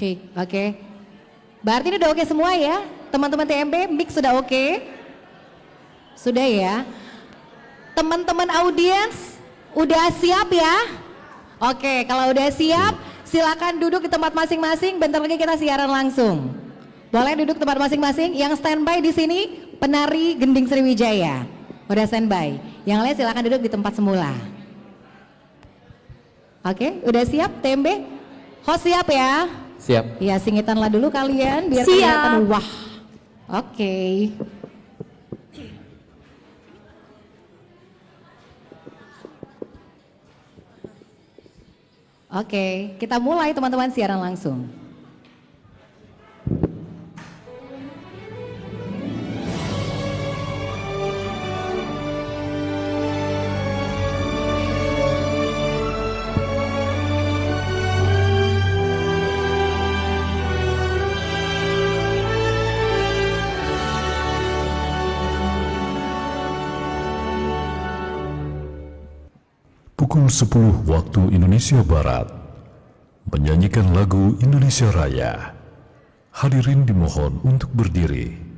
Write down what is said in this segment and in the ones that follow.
Cek, oke. Berarti ini udah oke semua ya? Teman-teman TMB, mic sudah oke? Sudah ya? Teman-teman audiens, udah siap ya? Oke, kalau udah siap, silakan duduk di tempat masing-masing. Bentar lagi kita siaran langsung. Boleh duduk tempat masing-masing. Yang standby di sini penari Gending Sriwijaya. Udah standby. Yang lain silakan duduk di tempat semula. Oke, udah siap TMB? Host siap ya? Siap. Ya, singitanlah dulu kalian biar Siap. kelihatan wah. Oke. Oke, kita mulai teman-teman siaran langsung. Pukul 10 waktu Indonesia Barat, menyanyikan lagu Indonesia Raya. Hadirin dimohon untuk berdiri.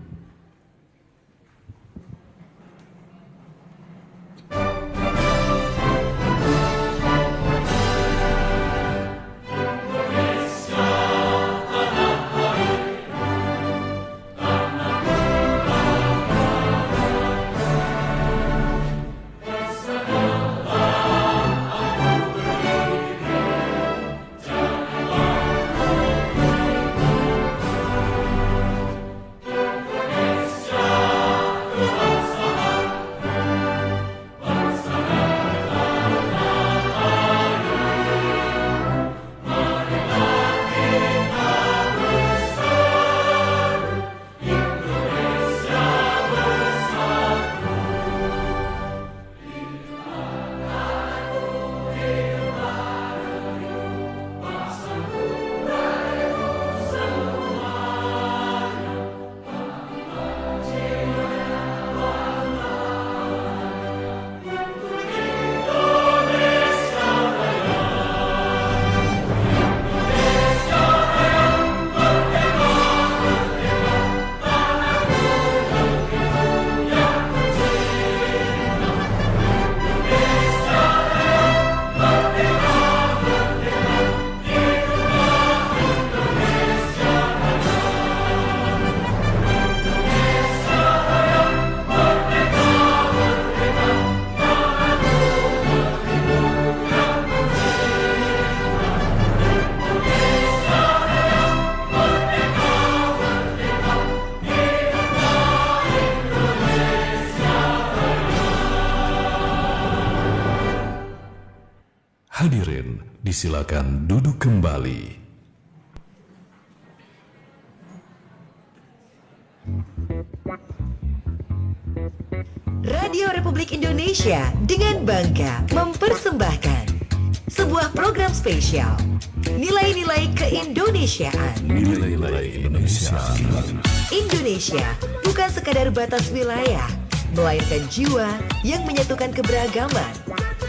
Hadirin, disilakan duduk kembali. Radio Republik Indonesia dengan bangga mempersembahkan sebuah program spesial Nilai-nilai keindonesiaan. Nilai-nilai Indonesia. Indonesia bukan sekadar batas wilayah, melainkan jiwa yang menyatukan keberagaman.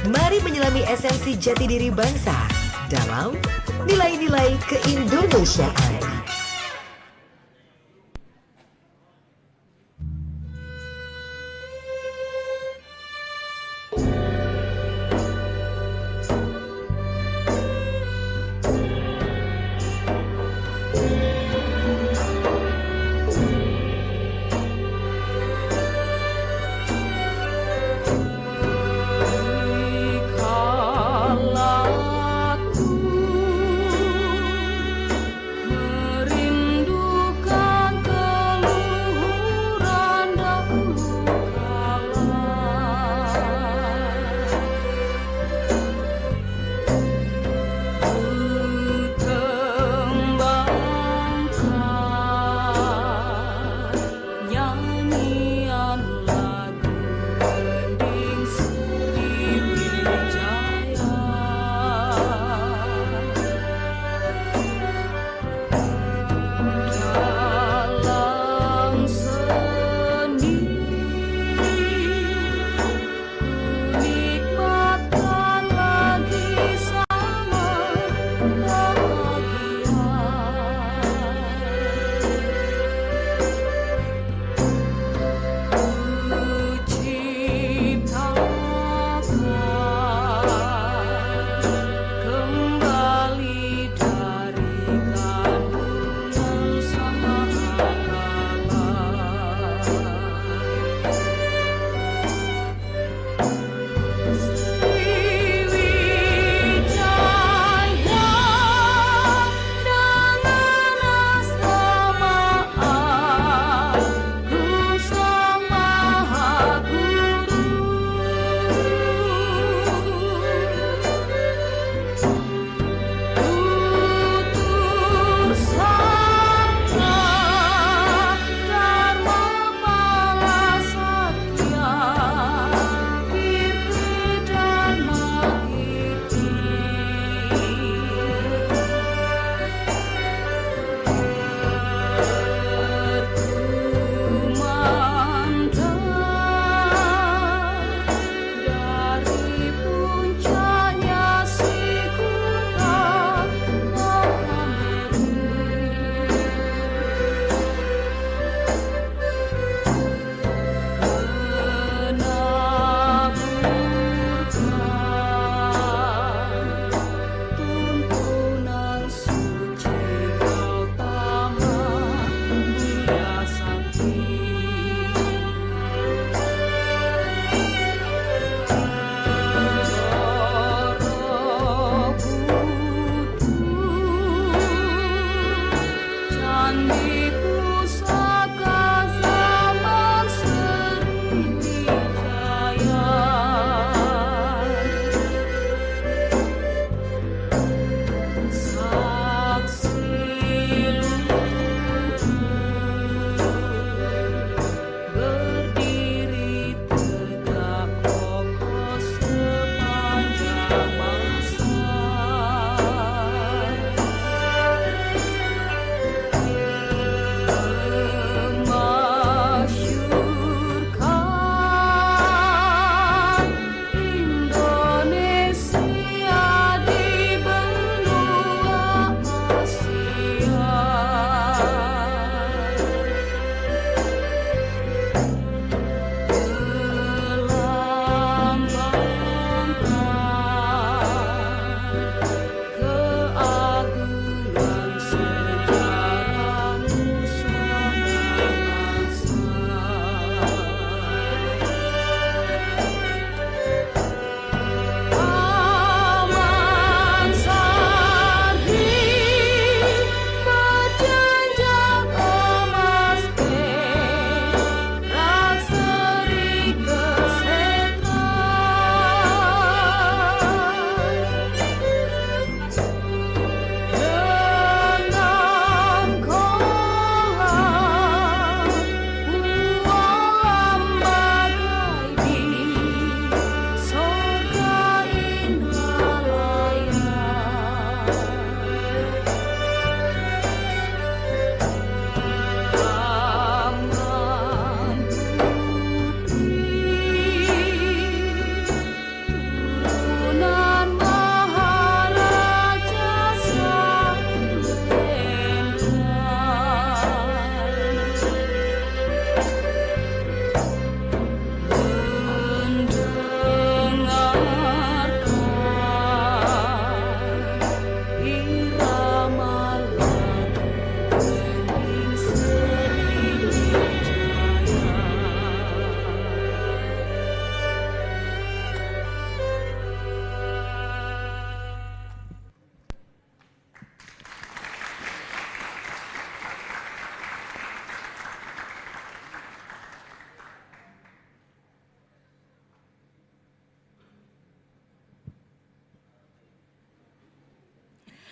Mari menyelami esensi jati diri bangsa dalam nilai-nilai keindonesiaan.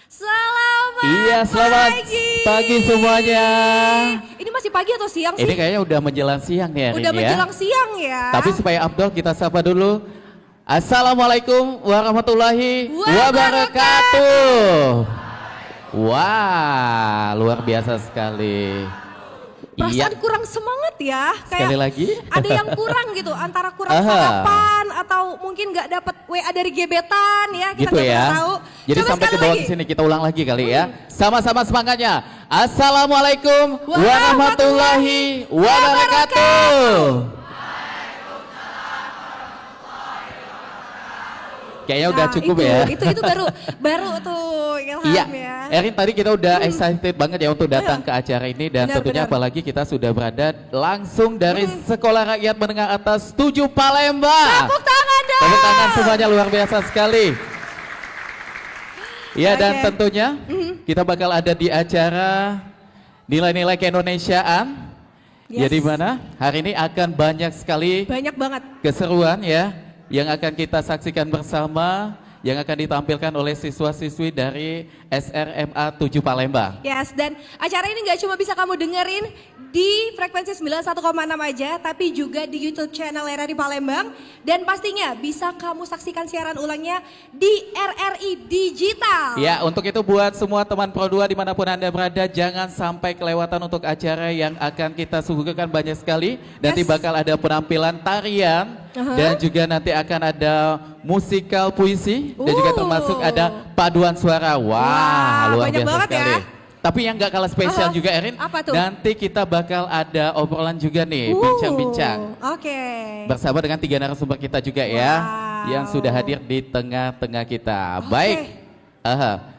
Selamat Iya, selamat pagi semuanya. Ini masih pagi atau siang sih? Ini kayaknya udah menjelang siang nih hari Udah ini ya. menjelang siang ya. Tapi supaya Abdul kita sapa dulu. Assalamualaikum warahmatullahi wabarakatuh. Wah, luar biasa sekali. Perasaan kurang semangat ya. Sekali lagi. Ada yang kurang gitu, antara kurang sarapan atau mungkin nggak dapat WA dari gebetan ya. Kita Gitu nggak ya. pernah tahu. Jadi Coba sampai sekali ke bawah lagi. sini kita ulang lagi kali ya. Sama-sama semangatnya. Assalamualaikum warahmatullahi wabarakatuh. Kayaknya udah cukup itu, ya. Itu baru tuh Ilham Iya, ya. Erin tadi kita udah excited banget ya untuk datang ke acara ini dan Benar, tentunya benar. apalagi kita sudah berada langsung dari Sekolah Rakyat Menengah Atas 7 Palembang. Tepuk tangan dong. Tepuk tangan semuanya luar biasa sekali. Iya dan Oke. tentunya kita bakal ada di acara nilai-nilai keindonesiaan. Yes. Ya di mana hari ini akan banyak sekali Banyak banget. keseruan ya yang akan kita saksikan bersama yang akan ditampilkan oleh siswa-siswi dari SRMA 7 Palembang. Yes, dan acara ini nggak cuma bisa kamu dengerin di frekuensi 91,6 aja, tapi juga di YouTube channel RRI Palembang. Dan pastinya bisa kamu saksikan siaran ulangnya di RRI Digital. Ya, untuk itu buat semua teman Pro 2 dimanapun Anda berada, jangan sampai kelewatan untuk acara yang akan kita suguhkan banyak sekali. Nanti Yes. bakal ada penampilan tarian, dan juga nanti akan ada musikal puisi, dan juga termasuk ada paduan suara. Wah, luar banyak biasa banget sekali. ya. Tapi yang gak kalah spesial juga Erin, Apa tuh? nanti kita bakal ada obrolan juga nih, bincang-bincang. Oke. Bersama dengan 3 narasumber kita juga ya, Wow. yang sudah hadir di tengah-tengah kita. Oke. Baik.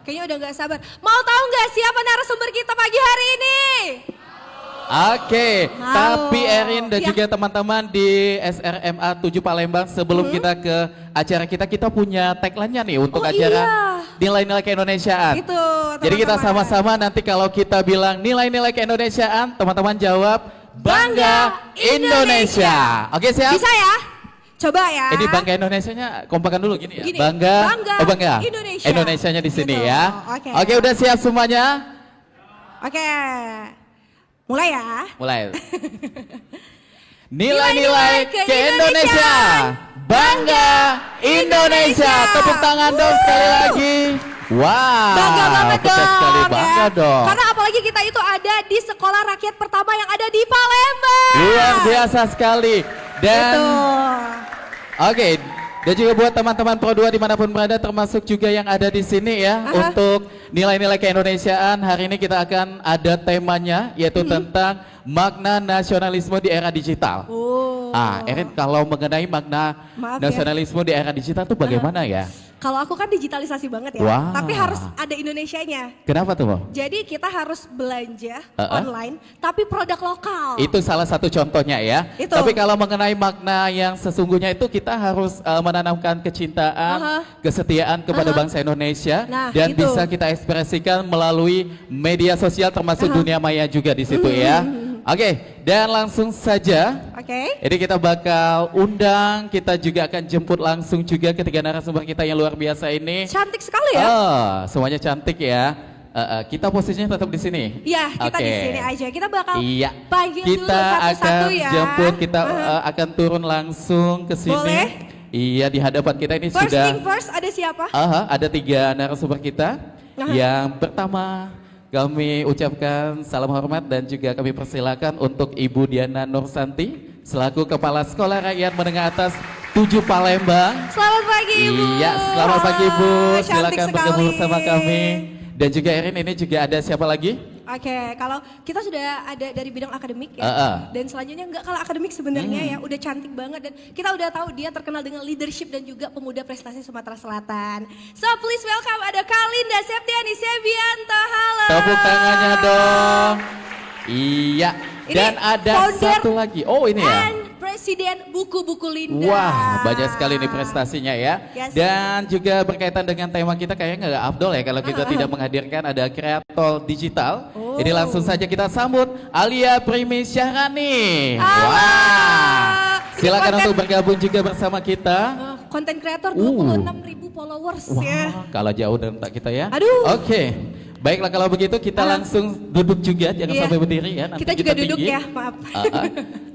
Kayaknya udah nggak sabar. Mau tahu nggak siapa narasumber kita pagi hari ini? Oke, Mau. tapi Erin dan Ya. juga teman-teman di SRMA 7 Palembang sebelum kita ke acara kita punya tagline-nya nih untuk Oh, acara iya. nilai-nilai keindonesiaan. Itu. Jadi kita teman-teman. sama-sama nanti kalau kita bilang nilai-nilai keindonesiaan, teman-teman jawab Bangga Indonesia. Oke siap? Bisa ya? Coba ya. Ini Bangga Indonesianya kompakan dulu gini ya. Gini, Bangga, Bangga Bangga. Indonesia. Indonesianya di sini Gitu. ya. Oke. Oke, udah siap semuanya? Oke. Mulai ya. Mulai. Nilai-nilai keindonesiaan. Bangga Indonesia. Tepuk tangan dong sekali lagi. Wah. Bangga banget pecah dong. sekali. ya. Bangga dong. Karena apalagi kita itu ada di sekolah rakyat pertama yang ada di Palembang. Luar biasa sekali. Dan Gitu. oke, dan juga buat teman-teman Pro 2 dimanapun berada termasuk juga yang ada di sini ya. Untuk nilai-nilai keindonesiaan hari ini kita akan ada temanya yaitu tentang makna nasionalisme di era digital. Oh. Erin kalau mengenai makna Maaf ya. nasionalisme di era digital itu bagaimana ya? Kalau aku kan digitalisasi banget ya. Wah. Tapi harus ada Indonesianya. Kenapa tuh Mo? Jadi kita harus belanja online tapi produk lokal. Itu salah satu contohnya ya. Itu. Tapi kalau mengenai makna yang sesungguhnya itu kita harus menanamkan kecintaan, kesetiaan kepada bangsa Indonesia Nah, dan itu. bisa kita ekspresikan melalui media sosial termasuk dunia maya juga di situ ya. Oke, dan langsung saja. Oke. Ini kita bakal undang, kita juga akan jemput langsung juga ketiga narasumber kita yang luar biasa ini. Cantik sekali ya. Semuanya cantik ya. Kita posisinya tetap di sini. Iya, kita di Oke. sini aja. Kita bakal Iya. panggil dulu Kita satu-satu akan ya. jemput, kita akan turun langsung ke sini. Boleh. Iya, di hadapan kita ini First sudah. thing first, ada siapa? Ada 3 narasumber kita. Yang pertama kami ucapkan salam hormat dan juga kami persilakan untuk Ibu Diana Nursanti selaku Kepala Sekolah Rakyat Menengah Atas 7 Palembang. Selamat pagi Ibu. Iya, selamat pagi Bu. Cantik Silakan bergabung sekali. bersama kami. Dan juga Erin ini juga ada siapa lagi? Oke, kalau kita sudah ada dari bidang akademik ya, dan selanjutnya nggak kalah akademik sebenarnya ya, udah cantik banget dan kita udah tahu dia terkenal dengan leadership dan juga pemuda prestasi Sumatera Selatan. So please welcome ada Kalinda Septiani Sebianto, halo. Tepuk tangannya dong. Iya. Ini Dan ada founder satu lagi. Oh ini ya. And Presiden Buku-Buku Linda. Wah, banyak sekali nih prestasinya ya. Yes. Dan juga berkaitan dengan tema kita kayaknya nggak afdol ya kalau kita tidak menghadirkan ada kreator digital. Ini langsung saja kita sambut Alia Primi Syahrani. Halo. Wah. Silakan Konten- untuk bergabung juga bersama kita. konten kreator 26.000 followers ya. Wah, kalah jauh dari tak kita ya. Aduh. Oke, baiklah kalau begitu kita langsung duduk juga, jangan Iya. sampai berdiri ya. Nanti Kita juga duduk tinggi. ya, maaf.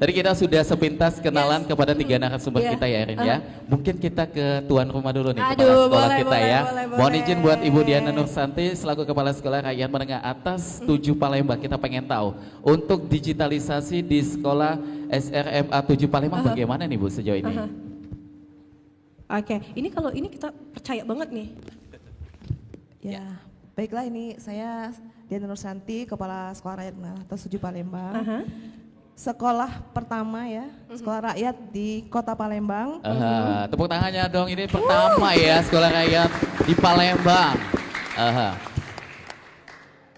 Tadi kita sudah sepintas kenalan kepada 3 narasumber Iya. kita ya Erin ya. Mungkin kita ke tuan rumah dulu nih, Aduh, kepala sekolah boleh, kita boleh, ya. boleh, Mohon boleh. izin buat Ibu Diana Nursanti selaku Kepala Sekolah Rakyat Menengah Atas 7 Palembang. Kita pengen tahu untuk digitalisasi di sekolah SRMA 7 Palembang bagaimana nih Bu sejauh ini? Oke, ini kalau ini kita percaya banget nih. Ya, baiklah ini saya Diana Nursanti, Kepala Sekolah Rakyat Menengah Atas 7 Palembang. Sekolah pertama ya, sekolah rakyat di Kota Palembang. Tepuk tangannya dong, ini pertama ya sekolah rakyat di Palembang.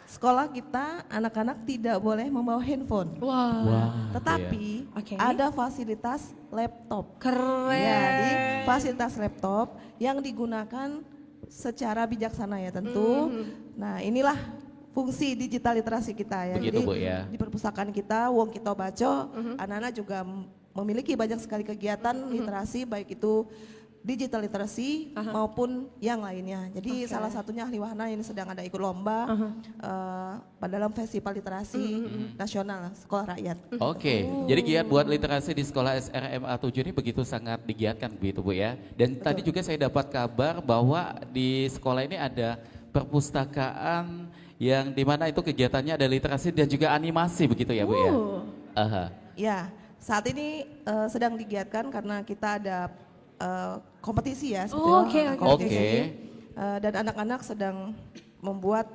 Sekolah kita anak-anak tidak boleh membawa handphone. Wah, Tetapi Oke. ada fasilitas laptop. keren. Jadi fasilitas laptop yang digunakan secara bijaksana ya tentu. Nah inilah fungsi digital literasi kita ya. Begitu, Jadi Bu, ya. di perpustakaan kita, Wong Kita Baco, anak-anak juga memiliki banyak sekali kegiatan literasi baik itu digital literasi maupun yang lainnya. Jadi salah satunya ahli wahana ini sedang ada ikut lomba pada dalam festival literasi nasional sekolah rakyat. Oke, jadi giat buat literasi di sekolah SRMA 7 ini begitu sangat digiatkan begitu Bu ya. Dan tadi juga saya dapat kabar bahwa di sekolah ini ada perpustakaan yang dimana itu kegiatannya ada literasi dan juga animasi begitu ya Bu ya. Ya, saat ini sedang digiatkan karena kita ada kompetisi ya, seperti Oh, oke, itu, oke. kompetisi. Oke. Dan anak-anak sedang membuat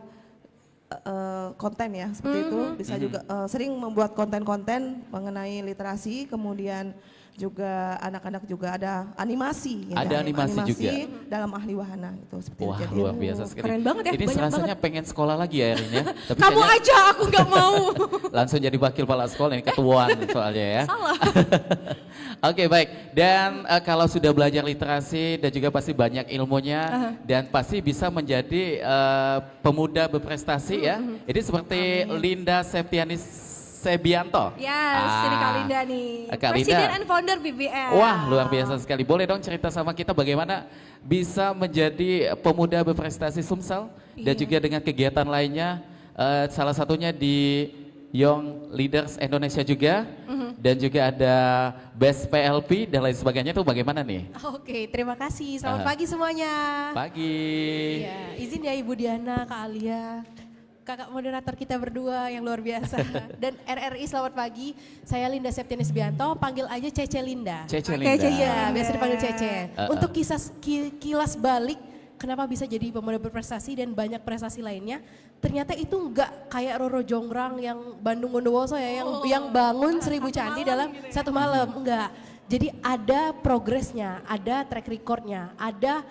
konten ya, seperti itu. Bisa juga sering membuat konten-konten mengenai literasi, kemudian juga anak-anak juga ada animasi. gitu Ada ya, animasi juga. dalam ahli wahana itu seperti Wah itu. Jadi, luar biasa sekali. keren banget ya, Ini banyak serasanya pengen sekolah lagi ya Erin ya. Tapi Kamu kayaknya aja, aku nggak mau. langsung jadi wakil kepala sekolah ini ketuaan soalnya ya. Salah. Oke baik, dan kalau sudah belajar literasi dan juga pasti banyak ilmunya dan pasti bisa menjadi pemuda berprestasi ya. Ini seperti Linda Septianis Sebianto. Yes, ini Kak Linda nih. Kak Linda. Presiden and founder BBL. Wah luar biasa sekali. Boleh dong cerita sama kita bagaimana bisa menjadi pemuda berprestasi Sumsel dan juga dengan kegiatan lainnya. Salah satunya di Young Leaders Indonesia juga. Dan juga ada Best PLP dan lain sebagainya itu bagaimana nih? Oke, terima kasih. Selamat pagi semuanya. Pagi. Ya, izin ya Ibu Diana, Kak Alia, kakak moderator kita berdua yang luar biasa. Dan RRI selamat pagi, saya Linda Septianis Bianto, panggil aja Cece Linda. Cece Oke, Linda. Cece. Iya, biasa dipanggil Cece. Untuk kilas balik, kenapa bisa jadi pemuda berprestasi dan banyak prestasi lainnya, ternyata itu enggak kayak Roro Jonggrang yang Bandung Bondowoso ya, yang bangun 1000 candi dalam satu malam, enggak. Jadi ada progresnya, ada track recordnya, ada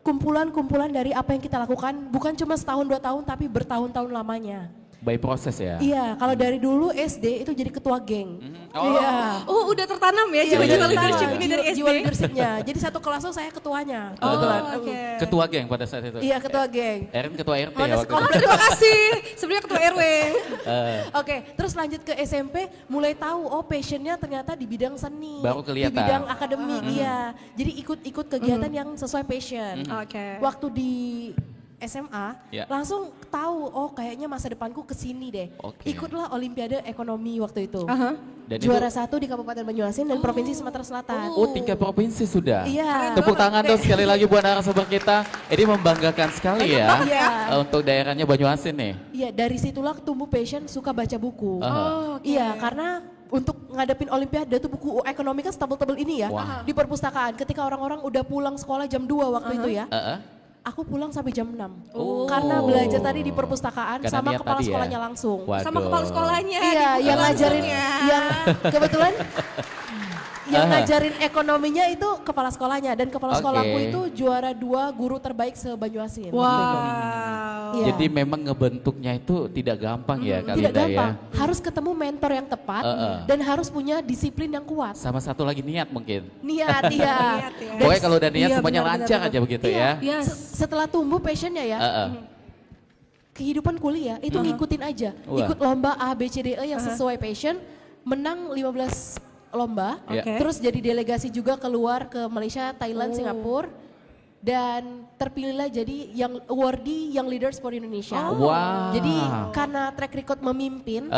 kumpulan-kumpulan dari apa yang kita lakukan, bukan cuma setahun 2 tahun tapi bertahun-tahun lamanya. By proses ya? Iya, kalau dari dulu SD itu jadi ketua geng. Oh. Iya. Oh, udah tertanam ya Iya, jiwa-jiwa udah leadership tertanam. ini dari SD. Jiwa leadershipnya. Jadi satu kelas tuh saya ketuanya. Kebetulan. Oke. Ketua geng pada saat itu? Iya, ketua geng. Erin ketua RT ya Mana waktu sekolah? itu? Terima kasih. Sebenarnya ketua RW. Oke, terus lanjut ke SMP, mulai tahu oh passionnya ternyata di bidang seni. Baru kelihatan. Di bidang akademik, iya. Jadi ikut-ikut kegiatan yang sesuai passion. Oke. Waktu di SMA, Ya. langsung tahu oh kayaknya masa depanku ke sini deh. Oke. Ikutlah Olimpiade Ekonomi waktu itu. Dan Juara 1 di Kabupaten Banyuasin dan Provinsi Sumatera Selatan. Oh 3 provinsi sudah? Iya. Tepuk tangan dong sekali lagi buat narasumber kita. Ini membanggakan sekali ya Iya. untuk daerahnya Banyuasin nih. Iya, dari situlah tumbuh passion suka baca buku. Oh, Iya, karena untuk ngadepin Olimpiade tuh buku ekonomi kan tebel-tebel ini ya. Wah. Di perpustakaan ketika orang-orang udah pulang sekolah jam 2 waktu itu ya. Aku pulang sampai jam 6. Karena belajar tadi di perpustakaan Karena sama niat kepala tadi ya. sekolahnya langsung. Waduh. Sama kepala sekolahnya. Iya, dibuka yang langsung ngajarin ya. yang kebetulan yang ngajarin ekonominya itu kepala sekolahnya dan kepala Oke. sekolahku itu juara 2 guru terbaik se-Banyuasin. waktu itu. Wow. Iya. Jadi memang ngebentuknya itu tidak gampang ya Kak Tidak Linda gampang, ya. harus ketemu mentor yang tepat dan harus punya disiplin yang kuat. Sama satu lagi niat mungkin. Niat, iya. Niat ya. Dan Pokoknya kalau udah niat iya, semuanya benar, lancar benar, aja benar. begitu Iya, ya. Yes. Setelah tumbuh passionnya ya, kehidupan kuliah itu ngikutin aja. Wah. Ikut lomba A, B, C, D, E yang sesuai passion, menang 15 lomba, Oke. terus jadi delegasi juga keluar ke Malaysia, Thailand, Singapura, dan terpilihlah jadi yang awardee Young Leaders for Indonesia. Wow. Jadi karena track record memimpin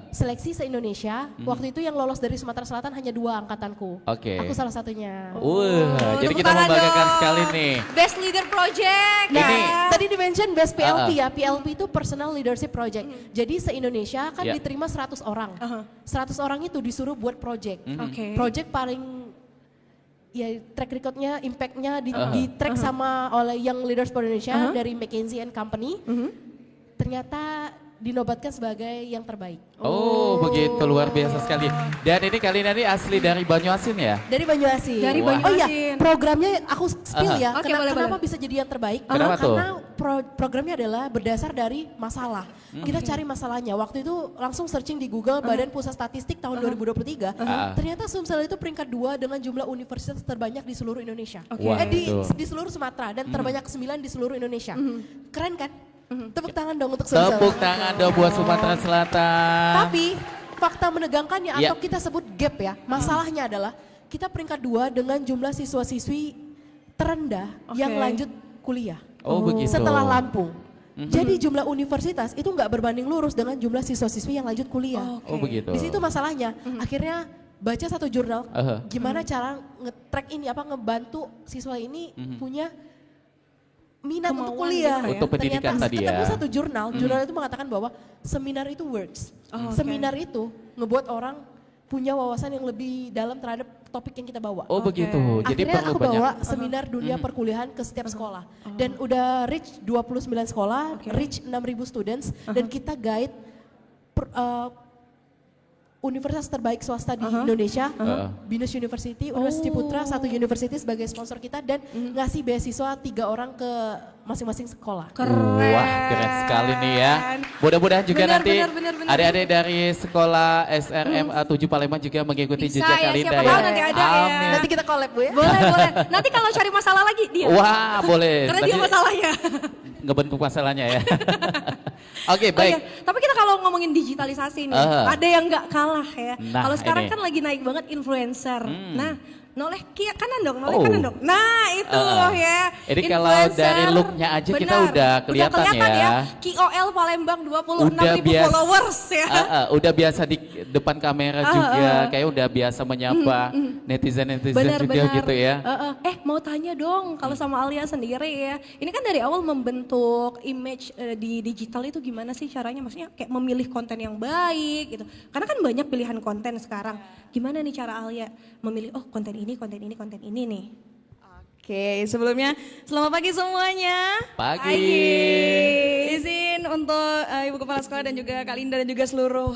seleksi se-Indonesia, waktu itu yang lolos dari Sumatera Selatan hanya 2 angkatanku. Oke. Aku salah satunya. Jadi tepuk kita tangan membanggakan dong. sekali nih. Best Leader Project. Nah, Ini- tadi di-mention Best PLP ya. PLP itu Personal Leadership Project. Jadi se-Indonesia kan Ya. diterima 100 orang. 100 orang itu disuruh buat project. Oke. Project paling ya track recordnya, impactnya di track sama oleh Young Leaders for Indonesia dari McKinsey and Company. Ternyata dinobatkan sebagai yang terbaik. Oh, begitu luar biasa sekali. Dan ini kalian ini asli dari Banyuasin ya? Dari Banyuasin. Dari Wah. Oh iya, Banyuasin. programnya aku spill ya. Oke, Kenapa boleh. bisa jadi yang terbaik? Kenapa tuh? Karena programnya adalah berdasar dari masalah. Kita cari masalahnya. Waktu itu langsung searching di Google Badan Pusat Statistik tahun 2023. Ternyata Sumsel itu peringkat 2 dengan jumlah universitas terbanyak di seluruh Indonesia. Wah, itu. Di seluruh Sumatera dan terbanyak 9 di seluruh Indonesia. Keren kan? Tepuk tangan dong untuk Sumsel. Tepuk tangan dong buat Sumatera Selatan. Tapi fakta menegangkannya Ya. atau kita sebut gap ya, masalahnya adalah kita peringkat 2 dengan jumlah siswa-siswi terendah yang lanjut kuliah. Oh, begitu. Setelah Lampung. Jadi jumlah universitas itu nggak berbanding lurus dengan jumlah siswa-siswi yang lanjut kuliah. Oh, begitu. Di situ masalahnya. Akhirnya baca satu jurnal, gimana cara nge-track ini, ngebantu siswa ini punya minat untuk kuliah. gitu ya. Untuk pendidikan Ternyata tadi ya. ketemu satu jurnal, jurnal itu mengatakan bahwa seminar itu works. Seminar itu ngebuat orang punya wawasan yang lebih dalam terhadap topik yang kita bawa. Oh, begitu. Jadi Akhirnya perlu aku banyak. bawa seminar dunia perkuliahan ke setiap sekolah. Dan udah reach 29 sekolah, reach 6.000 students, dan kita guide universitas terbaik swasta di Indonesia, Binus University, Universitas Ciputra, satu university sebagai sponsor kita, dan ngasih beasiswa 3 orang ke masing-masing sekolah. Wah, keren sekali nih ya. Mudah-mudahan juga Benar, nanti benar. adik-adik dari sekolah SRMA 7 Palembang juga mengikuti Bisa jejak ya, Kalinda siapa ya. tahu nanti ada ya. Amin. Nanti kita collab Bu ya. Boleh. Nanti kalau cari masalah lagi dia. Wah, boleh. Karena dia Tadi masalahnya. ngebentuk masalahnya ya. Oke, baik. Oke, tapi kita kalau ngomongin digitalisasi nih, ada yang nggak kalah ya. Nah, Kalau sekarang ini. kan lagi naik banget influencer. Nah, noleh kiri kanan dong, noleh Oh. kanan dong. Nah, itu loh ya. Jadi kalau Influencer. dari look-nya aja kita udah kelihatan ya. KOL Palembang 26.000 Udah biasa followers ya. udah biasa di depan kamera juga, kayak udah biasa menyapa netizen-netizen juga gitu ya. Mau tanya dong kalau sama Alia sendiri ya. Ini kan dari awal membentuk image di digital itu gimana sih caranya? Maksudnya kayak memilih konten yang baik gitu. Karena kan banyak pilihan konten sekarang. Gimana nih cara Alia memilih konten ini nih. Oke, sebelumnya selamat pagi semuanya. Pagi. Izin untuk Ibu Kepala Sekolah dan juga Kak Linda dan juga seluruh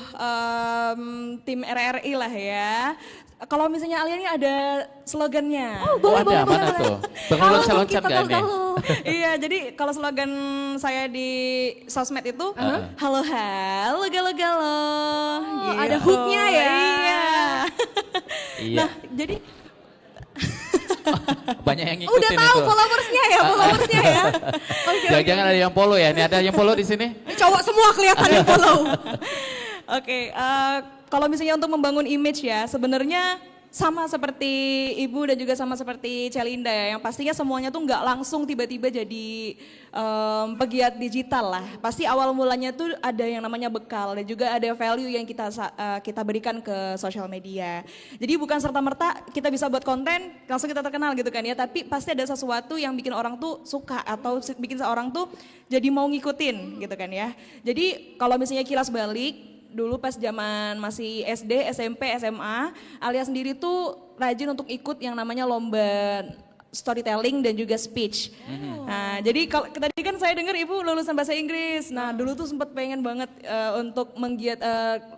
tim RRI lah ya. Kalau misalnya Alia ini ada slogannya. Oh, boleh. Mana tuh? Berloncat-loncat Kalau gak nih? Iya, jadi kalau slogan saya di sosmed itu halo galau. ada hooknya ya. Iya. Iya. Nah, jadi Banyak yang ngikutin Udah tahu itu. followersnya ya. Oke. Jangan-jangan ada yang follow ya? Ini ada yang follow di sini? Cowok semua kelihatan yang follow. Oke, kalau misalnya untuk membangun image ya, sebenarnya sama seperti Ibu dan juga sama seperti Celinda ya, yang pastinya semuanya tuh nggak langsung tiba-tiba jadi pegiat digital lah. Pasti awal mulanya tuh ada yang namanya bekal dan juga ada value yang kita berikan ke sosial media. Jadi bukan serta-merta kita bisa buat konten langsung kita terkenal gitu kan ya, tapi pasti ada sesuatu yang bikin orang tuh suka atau bikin seorang tuh jadi mau ngikutin gitu kan ya. Jadi kalau misalnya kilas balik, dulu pas zaman masih SD, SMP, SMA, Alia sendiri tuh rajin untuk ikut yang namanya lomba storytelling dan juga speech. Nah, jadi kalau tadi kan saya dengar Ibu lulusan bahasa Inggris. Nah, dulu tuh sempat pengen banget untuk menggiat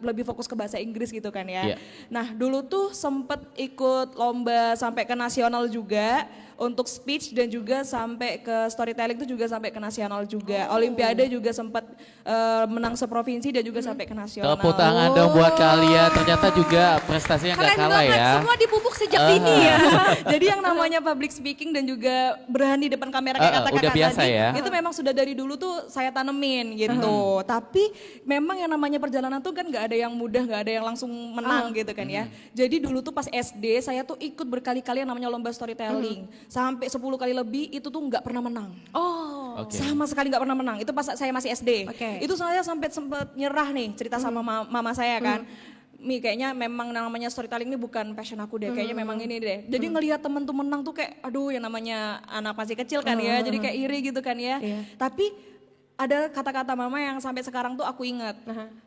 lebih fokus ke bahasa Inggris gitu kan ya. Yeah. Nah, dulu tuh sempat ikut lomba sampai ke nasional juga untuk speech dan juga sampai ke storytelling itu juga sampai ke nasional juga. Olimpiade juga sempat menang seprovinsi dan juga sampai ke nasional. Tepuk tangan dong buat kalian. Ternyata juga prestasinya nggak Keren kalah banget, ya. semua dipupuk sejak dini ya. Jadi yang namanya public speaking dan juga berani di depan kamera kayak kata udah kakak biasa tadi, ya. itu memang sudah dari dulu tuh saya tanemin gitu. Tapi memang yang namanya perjalanan tuh kan nggak ada yang mudah, nggak ada yang langsung menang gitu kan ya. Jadi dulu tuh pas SD saya tuh ikut berkali-kali yang namanya lomba storytelling. Sampai 10 kali lebih itu tuh nggak pernah menang. Oh. Sama sekali nggak pernah menang. Itu pas saya masih SD. Oke. Itu saya sampai sempat nyerah nih cerita sama mama saya kan. Mi kayaknya memang namanya storytelling ini bukan passion aku deh, kayaknya memang ini deh. Jadi ngelihat temen tuh menang tuh kayak aduh yang namanya anak masih kecil kan ya, jadi kayak iri gitu kan ya. Tapi ada kata-kata mama yang sampai sekarang tuh aku ingat.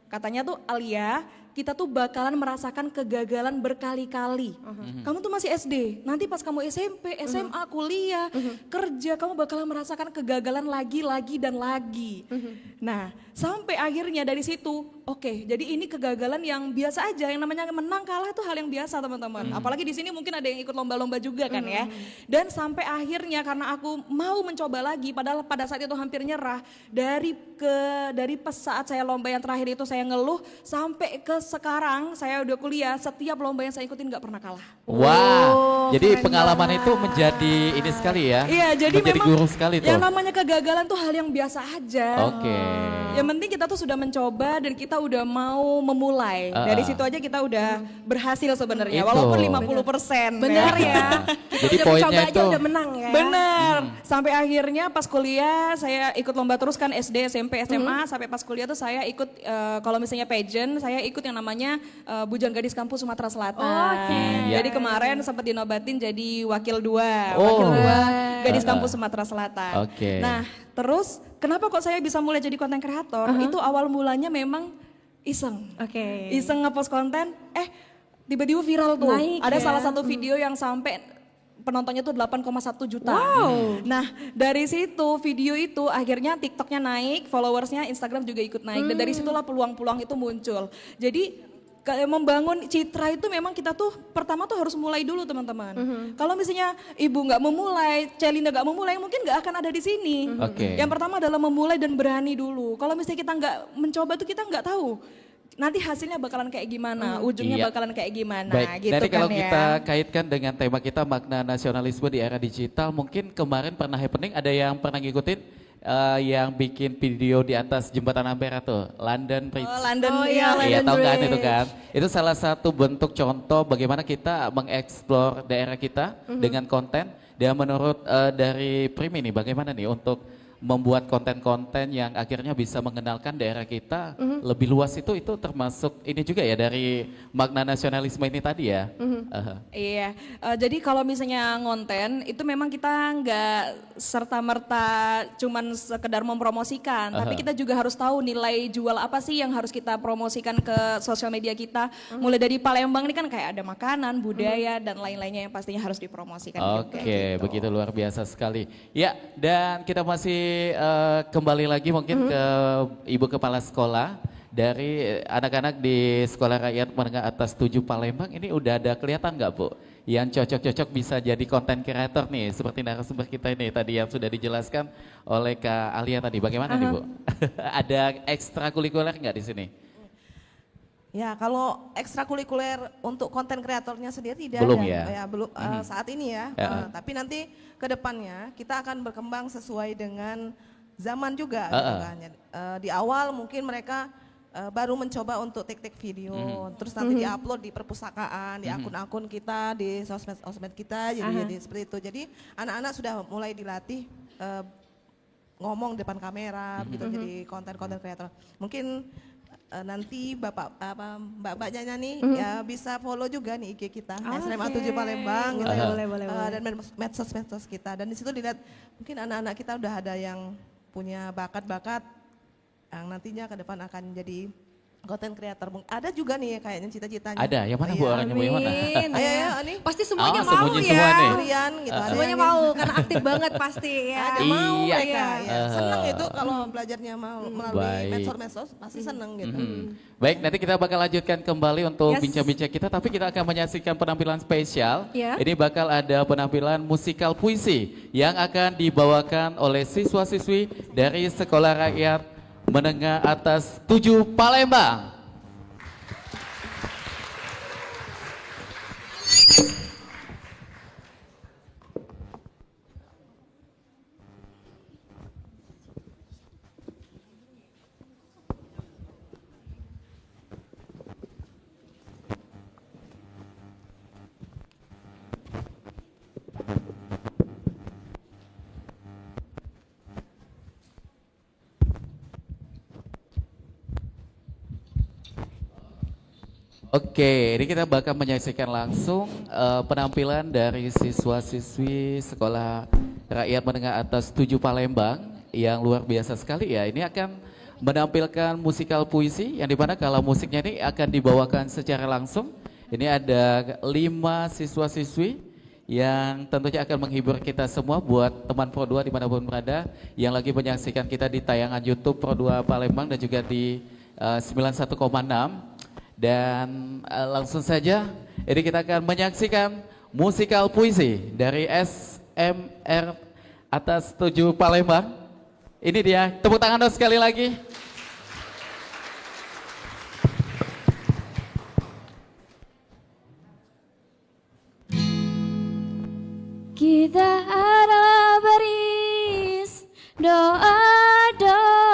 Katanya tuh Alia, kita tuh bakalan merasakan kegagalan berkali-kali. Kamu tuh masih SD, nanti pas kamu SMP, SMA, kuliah, kerja, kamu bakalan merasakan kegagalan lagi dan lagi. Nah, sampai akhirnya dari situ, oke, jadi ini kegagalan yang biasa aja, yang namanya menang kalah itu hal yang biasa teman-teman. Apalagi di sini mungkin ada yang ikut lomba-lomba juga kan ya. Dan sampai akhirnya karena aku mau mencoba lagi, padahal pada saat itu hampir nyerah, dari pas saat saya lomba yang terakhir itu saya ngeluh, sampai ke sekarang saya udah kuliah, setiap lomba yang saya ikutin nggak pernah kalah. Wah, jadi pengalaman itu menjadi ini sekali ya. Iya, jadi menjadi memang guru sekali tuh. yang namanya kegagalan tuh hal yang biasa aja. Oke. Yang penting kita tuh sudah mencoba dan kita udah mau memulai. Dari situ aja kita udah berhasil sebenarnya, Itu. walaupun 50%. Benar ya. Jadi Udah poinnya mencoba aja itu udah menang ya. Bener, sampai akhirnya pas kuliah saya ikut lomba terus kan SD, SMP, SMA, sampai pas kuliah tuh saya ikut kalau misalnya pageant, saya ikut yang namanya Bujang Gadis Kampus Sumatera Selatan. Jadi kemarin sempat dinobatin jadi wakil 2, wakil 2 Gadis Kampus Sumatera Selatan. Oke. Nah, terus kenapa kok saya bisa mulai jadi konten kreator? Itu awal mulanya memang iseng. Oke. Iseng ngepost konten, tiba-tiba viral tuh. Naik Ada ya. salah satu video yang sampai penontonnya tuh 8,1 juta. Wow. Nah dari situ video itu akhirnya TikToknya naik, followersnya Instagram juga ikut naik. Dan dari situlah peluang-peluang itu muncul. Jadi membangun citra itu memang kita tuh pertama tuh harus mulai dulu teman-teman. Kalau misalnya ibu nggak memulai, Celinda nggak memulai, mungkin nggak akan ada di sini. Oke. Yang pertama adalah memulai dan berani dulu. Kalau misalnya kita nggak mencoba tuh kita nggak tahu. Nanti hasilnya bakalan kayak gimana, ujungnya Iya. bakalan kayak gimana Baik, gitu nanti kan kalau ya. kita kaitkan dengan tema kita makna nasionalisme di era digital, mungkin kemarin pernah happening, ada yang pernah ngikutin yang bikin video di atas jembatan Ampera tuh, London Bridge. Oh, London, iya, Iya, London tahu kan Bridge. itu kan? Itu salah satu bentuk contoh bagaimana kita mengeksplor daerah kita dengan konten. Dan menurut dari Primi nih, bagaimana nih untuk membuat konten-konten yang akhirnya bisa mengenalkan daerah kita lebih luas, itu termasuk ini juga ya dari makna nasionalisme ini tadi ya? Iya, jadi kalau misalnya ngonten itu memang kita nggak serta-merta cuman sekedar mempromosikan, tapi kita juga harus tahu nilai jual apa sih yang harus kita promosikan ke sosial media kita. Mulai dari Palembang ini kan kayak ada makanan, budaya dan lain-lainnya yang pastinya harus dipromosikan juga. Oke, begitu luar biasa sekali. Ya, dan kita masih kembali lagi mungkin ke Ibu Kepala Sekolah dari anak-anak di Sekolah Rakyat Menengah Atas 7 Palembang. Ini udah ada kelihatan nggak Bu yang cocok-cocok bisa jadi konten kreator nih seperti narasumber kita ini tadi yang sudah dijelaskan oleh Kak Alia tadi. Bagaimana nih Bu? Ada ekstrakurikuler nggak di sini? Ya, kalau ekstrakurikuler untuk konten kreatornya sendiri tidak Belum ada. ya? Belum saat ini ya. Tapi nanti ke depannya kita akan berkembang sesuai dengan zaman juga. Gitu kan. Di awal mungkin mereka baru mencoba untuk take video, terus nanti diupload di perpustakaan, di akun-akun kita, di sosmed kita, jadi seperti itu. Jadi anak-anak sudah mulai dilatih ngomong depan kamera, gitu, jadi konten-konten kreator. Mungkin nanti mbak-mbaknya nih ya bisa follow juga nih IG kita, SMA 7 Palembang gitu ya. Boleh. Dan medsos kita, dan di situ dilihat mungkin anak-anak kita udah ada yang punya bakat-bakat yang nantinya ke depan akan jadi konten kreator. Ada juga nih kayaknya cita-citanya. Ada, yang mana Bu orangnya Bu, yang mana? Ayo nih. Pasti semuanya mau sembunyi ya. semua nih. Rian gitu. ada Semuanya yang mau karena aktif banget pasti ya. ada mau Iya. mereka ya. Seneng itu kalau belajarnya melalui Baik. medsos pasti seneng gitu. Baik, nanti kita bakal lanjutkan kembali untuk Yes. bincang-bincang kita, tapi kita akan menyaksikan penampilan spesial. Ya. Ini bakal ada penampilan musikal puisi yang akan dibawakan oleh siswa-siswi dari Sekolah Rakyat Menengah Atas 7 Palembang. Oke, ini kita bakal menyaksikan langsung penampilan dari siswa-siswi Sekolah Rakyat Menengah Atas 7 Palembang yang luar biasa sekali ya. Ini akan menampilkan musikal puisi yang dimana kalau musiknya ini akan dibawakan secara langsung. Ini ada 5 siswa-siswi yang tentunya akan menghibur kita semua buat teman Pro 2 dimanapun berada yang lagi menyaksikan kita di tayangan YouTube Pro 2 Palembang dan juga di 91,6. Dan langsung saja ini kita akan menyaksikan musikal puisi dari SMR Atas 7 Palembang. Ini dia, tepuk tangan dong sekali lagi. Kita adalah baris doa-doa,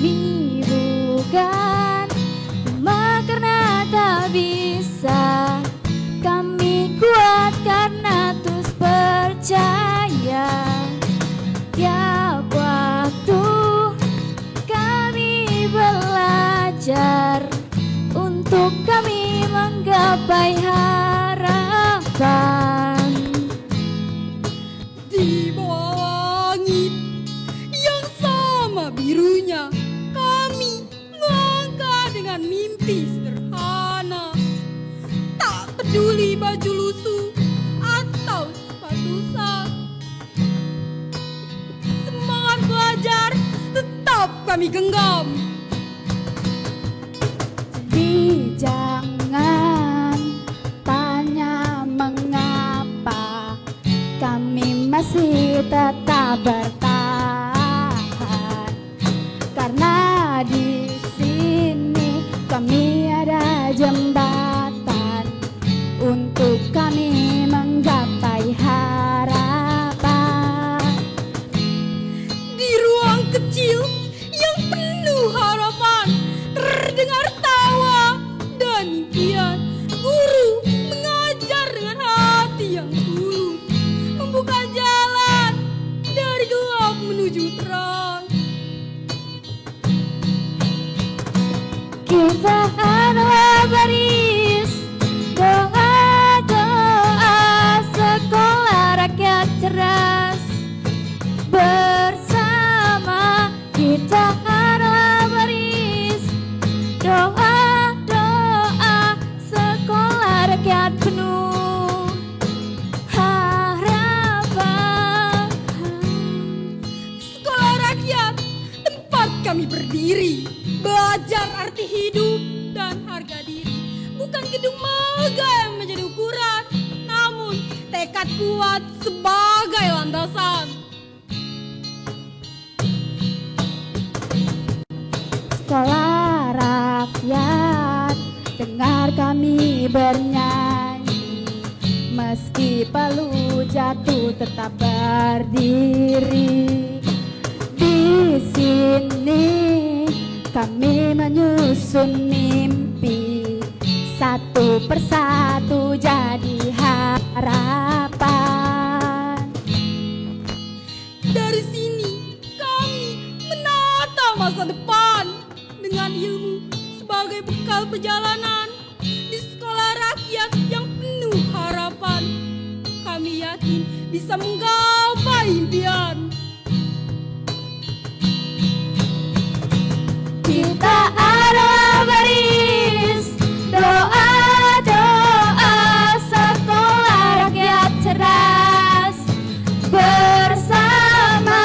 ini bukan cuma karena tak bisa, kami kuat karena terus percaya. Tiap waktu kami belajar untuk kami menggapai harapan. Di bawah langit yang sama birunya, kami melangkah dengan mimpi sederhana. Tak peduli baju lusuh atau sepatu sak, semangat belajar tetap kami genggam. Jadi jangan tanya mengapa kami masih tetap bertahan, karena di sini kami ada jembatan untuk kami menggapai harapan. Di ruang kecil yang penuh harapan, terdengar tawa dan impian. Guru mengajar dengan hati yang tulus, membuka jalan dari gelap menuju terang. Kita adalah baris doa-doa, sekolah rakyat cerdas. Bersama kita adalah baris doa-doa, sekolah rakyat penuh harapan. Sekolah rakyat, tempat kami berdiri, belajar arti hidup dan harga diri. Bukan gedung megah yang menjadi ukuran, namun tekad kuat sebagai landasan. Sekolah rakyat, dengar kami bernyanyi, meski Palu jatuh tetap berdiri. Di sini kami menyusun mimpi, satu persatu jadi harapan. Dari sini kami menata masa depan dengan ilmu sebagai bekal perjalanan. Di sekolah rakyat yang penuh harapan, kami yakin bisa menggapai impian. Kita adalah baris doa-doa, sekolah rakyat cerdas. Bersama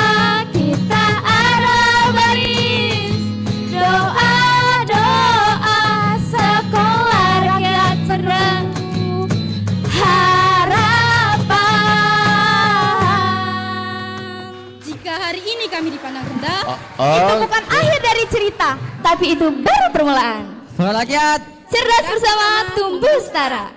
kita adalah baris doa-doa, sekolah rakyat cerdas. Harapan. Jika hari ini kami dipandang rendah, Itu bukan akhir dari cerita, tapi itu baru permulaan. Suara rakyat. Cerdas bersama, tumbuh setara.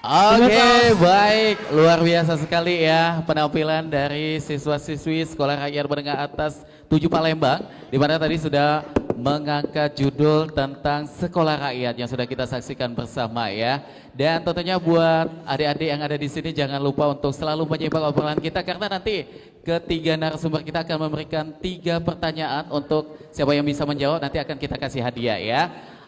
Oke, baik. Luar biasa sekali ya penampilan dari siswa-siswi Sekolah Rakyat Menengah Atas 7 Palembang. Di mana tadi sudah mengangkat judul tentang sekolah rakyat yang sudah kita saksikan bersama ya. Dan tentunya buat adik-adik yang ada di sini jangan lupa untuk selalu menyimak obrolan kita karena nanti ketiga narasumber kita akan memberikan 3 pertanyaan untuk siapa yang bisa menjawab nanti akan kita kasih hadiah ya.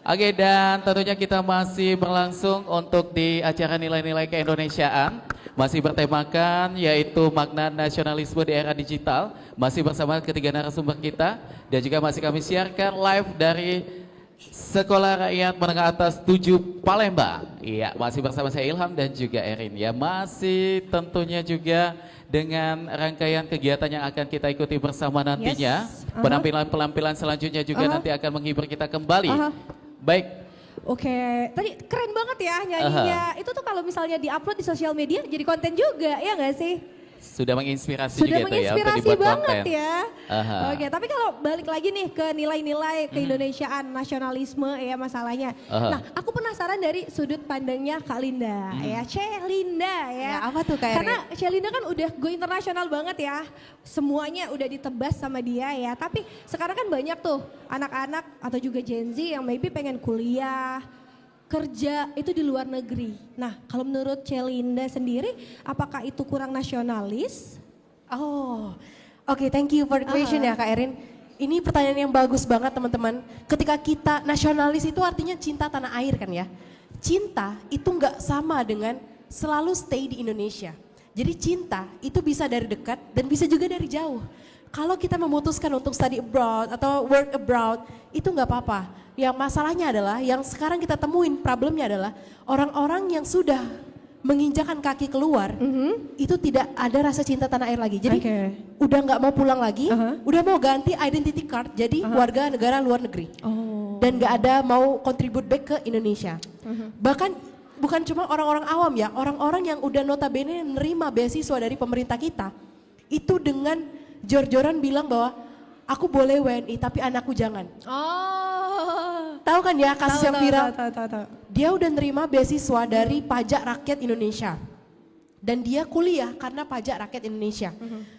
Oke, dan tentunya kita masih berlangsung untuk di acara nilai-nilai keindonesiaan. Masih bertemakan yaitu makna nasionalisme di era digital. Masih bersama ketiga narasumber kita. Dan juga masih kami siarkan live dari Sekolah Rakyat Menengah Atas 7 Palembang. Iya, masih bersama saya Ilham dan juga Erin ya. Masih tentunya juga dengan rangkaian kegiatan yang akan kita ikuti bersama nantinya. Penampilan-penampilan selanjutnya juga nanti akan menghibur kita kembali. Baik. Oke, tadi keren banget ya nyanyinya. Itu tuh kalau misalnya diupload di sosial media jadi konten juga, ya nggak sih? Sudah menginspirasi Sudah juga itu ya untuk menginspirasi dibuat banget konten. ya. Oke, tapi kalau balik lagi nih ke nilai-nilai keindonesiaan, nasionalisme ya masalahnya. Nah, aku penasaran dari sudut pandangnya Kak Linda ya, Linda ya. Apa tuh Kak Erin? Karena Linda kan udah go internasional banget ya. Semuanya udah ditebas sama dia ya. Tapi sekarang kan banyak tuh anak-anak atau juga Gen Z yang maybe pengen kuliah, kerja itu di luar negeri. Nah, kalau menurut Linda sendiri, apakah itu kurang nasionalis? Oke, thank you for the question ya Kak Erin. Ini pertanyaan yang bagus banget teman-teman. Ketika kita nasionalis itu artinya cinta tanah air kan ya. Cinta itu nggak sama dengan selalu stay di Indonesia. Jadi cinta itu bisa dari dekat dan bisa juga dari jauh. Kalau kita memutuskan untuk study abroad atau work abroad, itu nggak apa-apa. Yang masalahnya adalah, yang sekarang kita temuin problemnya adalah orang-orang yang sudah menginjakan kaki keluar, itu tidak ada rasa cinta tanah air lagi. Jadi udah nggak mau pulang lagi, udah mau ganti identity card jadi warga negara luar negeri. Dan nggak ada mau contribute back ke Indonesia. Bahkan bukan cuma orang-orang awam ya, orang-orang yang udah notabene nerima beasiswa dari pemerintah kita, itu dengan jor-joran bilang bahwa aku boleh WNI tapi anakku jangan. Tahu kan ya kasus yang viral? Tahu. Dia udah nerima beasiswa dari pajak rakyat Indonesia. Dan dia kuliah karena pajak rakyat Indonesia.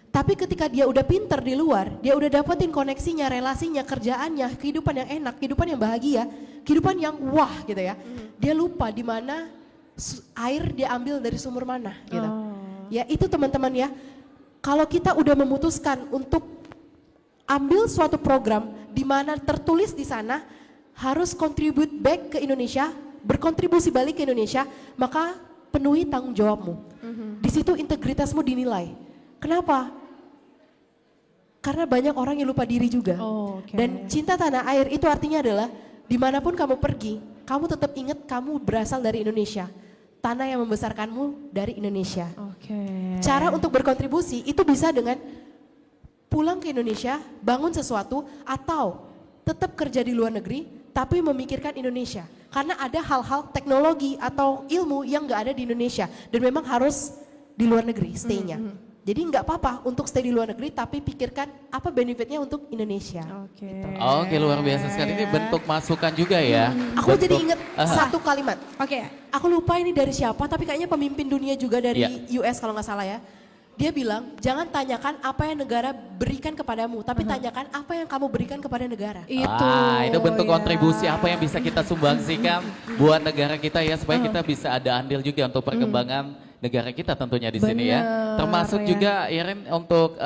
Tapi ketika dia udah pinter di luar, dia udah dapetin koneksinya, relasinya, kerjaannya, kehidupan yang enak, kehidupan yang bahagia, kehidupan yang wah gitu ya. Dia lupa di mana air dia ambil dari sumur mana gitu. Ya itu teman-teman ya. Kalau kita udah memutuskan untuk ambil suatu program di mana tertulis di sana harus contribute back ke Indonesia, berkontribusi balik ke Indonesia, maka penuhi tanggung jawabmu. Di situ integritasmu dinilai. Kenapa? Karena banyak orang yang lupa diri juga. Dan cinta tanah air itu artinya adalah dimanapun kamu pergi, kamu tetap ingat kamu berasal dari Indonesia. Tanah yang membesarkanmu dari Indonesia. Cara untuk berkontribusi itu bisa dengan pulang ke Indonesia, bangun sesuatu, atau tetap kerja di luar negeri, tapi memikirkan Indonesia. Karena ada hal-hal teknologi atau ilmu yang nggak ada di Indonesia. Dan memang harus di luar negeri stay-nya. Jadi nggak apa-apa untuk stay di luar negeri, tapi pikirkan apa benefitnya untuk Indonesia. Oke, luar biasa sekali. Ini bentuk masukan juga ya. Aku jadi ingat satu kalimat. Oke. Aku lupa ini dari siapa, tapi kayaknya pemimpin dunia juga dari US kalau nggak salah ya. Dia bilang, jangan tanyakan apa yang negara berikan kepadamu, tapi tanyakan apa yang kamu berikan kepada negara. Itu bentuk kontribusi apa yang bisa kita sumbangsikan buat negara kita ya, supaya kita bisa ada andil juga untuk perkembangan negara kita tentunya di sini ya. Termasuk juga Irin untuk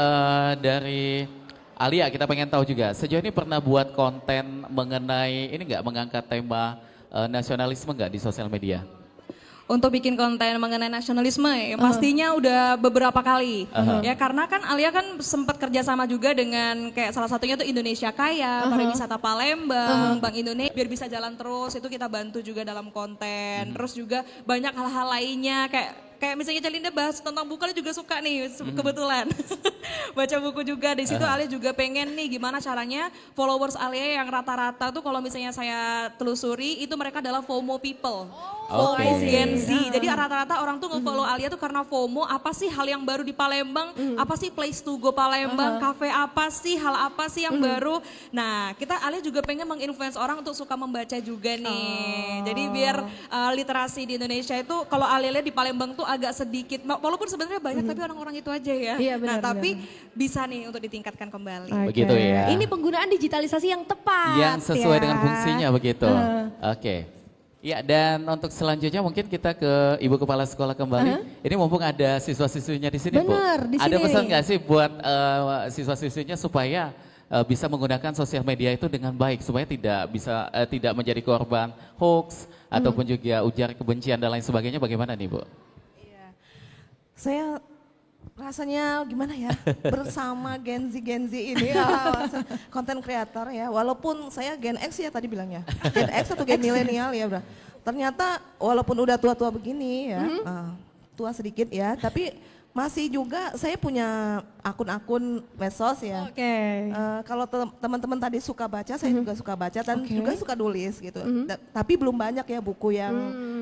dari Alia, kita pengen tahu juga, sejauh ini pernah buat konten mengenai ini nggak, mengangkat tema nasionalisme nggak di sosial media? Untuk bikin konten mengenai nasionalisme ya, pastinya udah beberapa kali. Ya karena kan Alia kan sempat kerjasama juga dengan kayak salah satunya tuh Indonesia Kaya, pariwisata Palembang, Bank Indonesia biar bisa jalan terus, itu kita bantu juga dalam konten. Terus juga banyak hal-hal lainnya kayak misalnya Linda bahas tentang buku, Alia juga suka nih kebetulan. Baca buku juga di situ. Alia juga pengen nih gimana caranya followers Alia yang rata-rata tuh kalau misalnya saya telusuri itu mereka adalah FOMO people. FOMO Gen Z. Jadi rata-rata orang tuh nge-follow Alia tuh karena FOMO, apa sih hal yang baru di Palembang, apa sih place to go Palembang, cafe apa sih, hal apa sih yang baru. Nah Alia juga pengen menginfluence orang untuk suka membaca juga nih. Jadi biar literasi di Indonesia itu kalau Alia lihat di Palembang tuh agak sedikit, walaupun sebenarnya banyak tapi orang-orang itu aja ya. Iya, benar, nah tapi bisa nih untuk ditingkatkan kembali. Begitu ya. Ini penggunaan digitalisasi yang tepat. Yang sesuai ya. dengan fungsinya begitu. Oke. Ya, dan untuk selanjutnya mungkin kita ke Ibu Kepala Sekolah kembali. Ini mumpung ada siswa-siswinya di sini, Bu. Benar, di Ada sini. pesan nggak sih buat siswa-siswinya supaya bisa menggunakan sosial media itu dengan baik supaya tidak menjadi korban hoax ataupun juga ujaran kebencian dan lain sebagainya. Bagaimana nih, Bu? Saya rasanya gimana ya, bersama Gen Z ini, konten kreator ya, walaupun saya Gen X ya tadi bilangnya, Gen X atau Gen milenial ya bro. Ternyata walaupun udah tua-tua begini ya, tua sedikit ya, tapi masih juga saya punya akun-akun medsos ya. Kalau teman-teman tadi suka baca, saya juga suka baca dan juga suka nulis gitu. Tapi belum banyak ya buku yang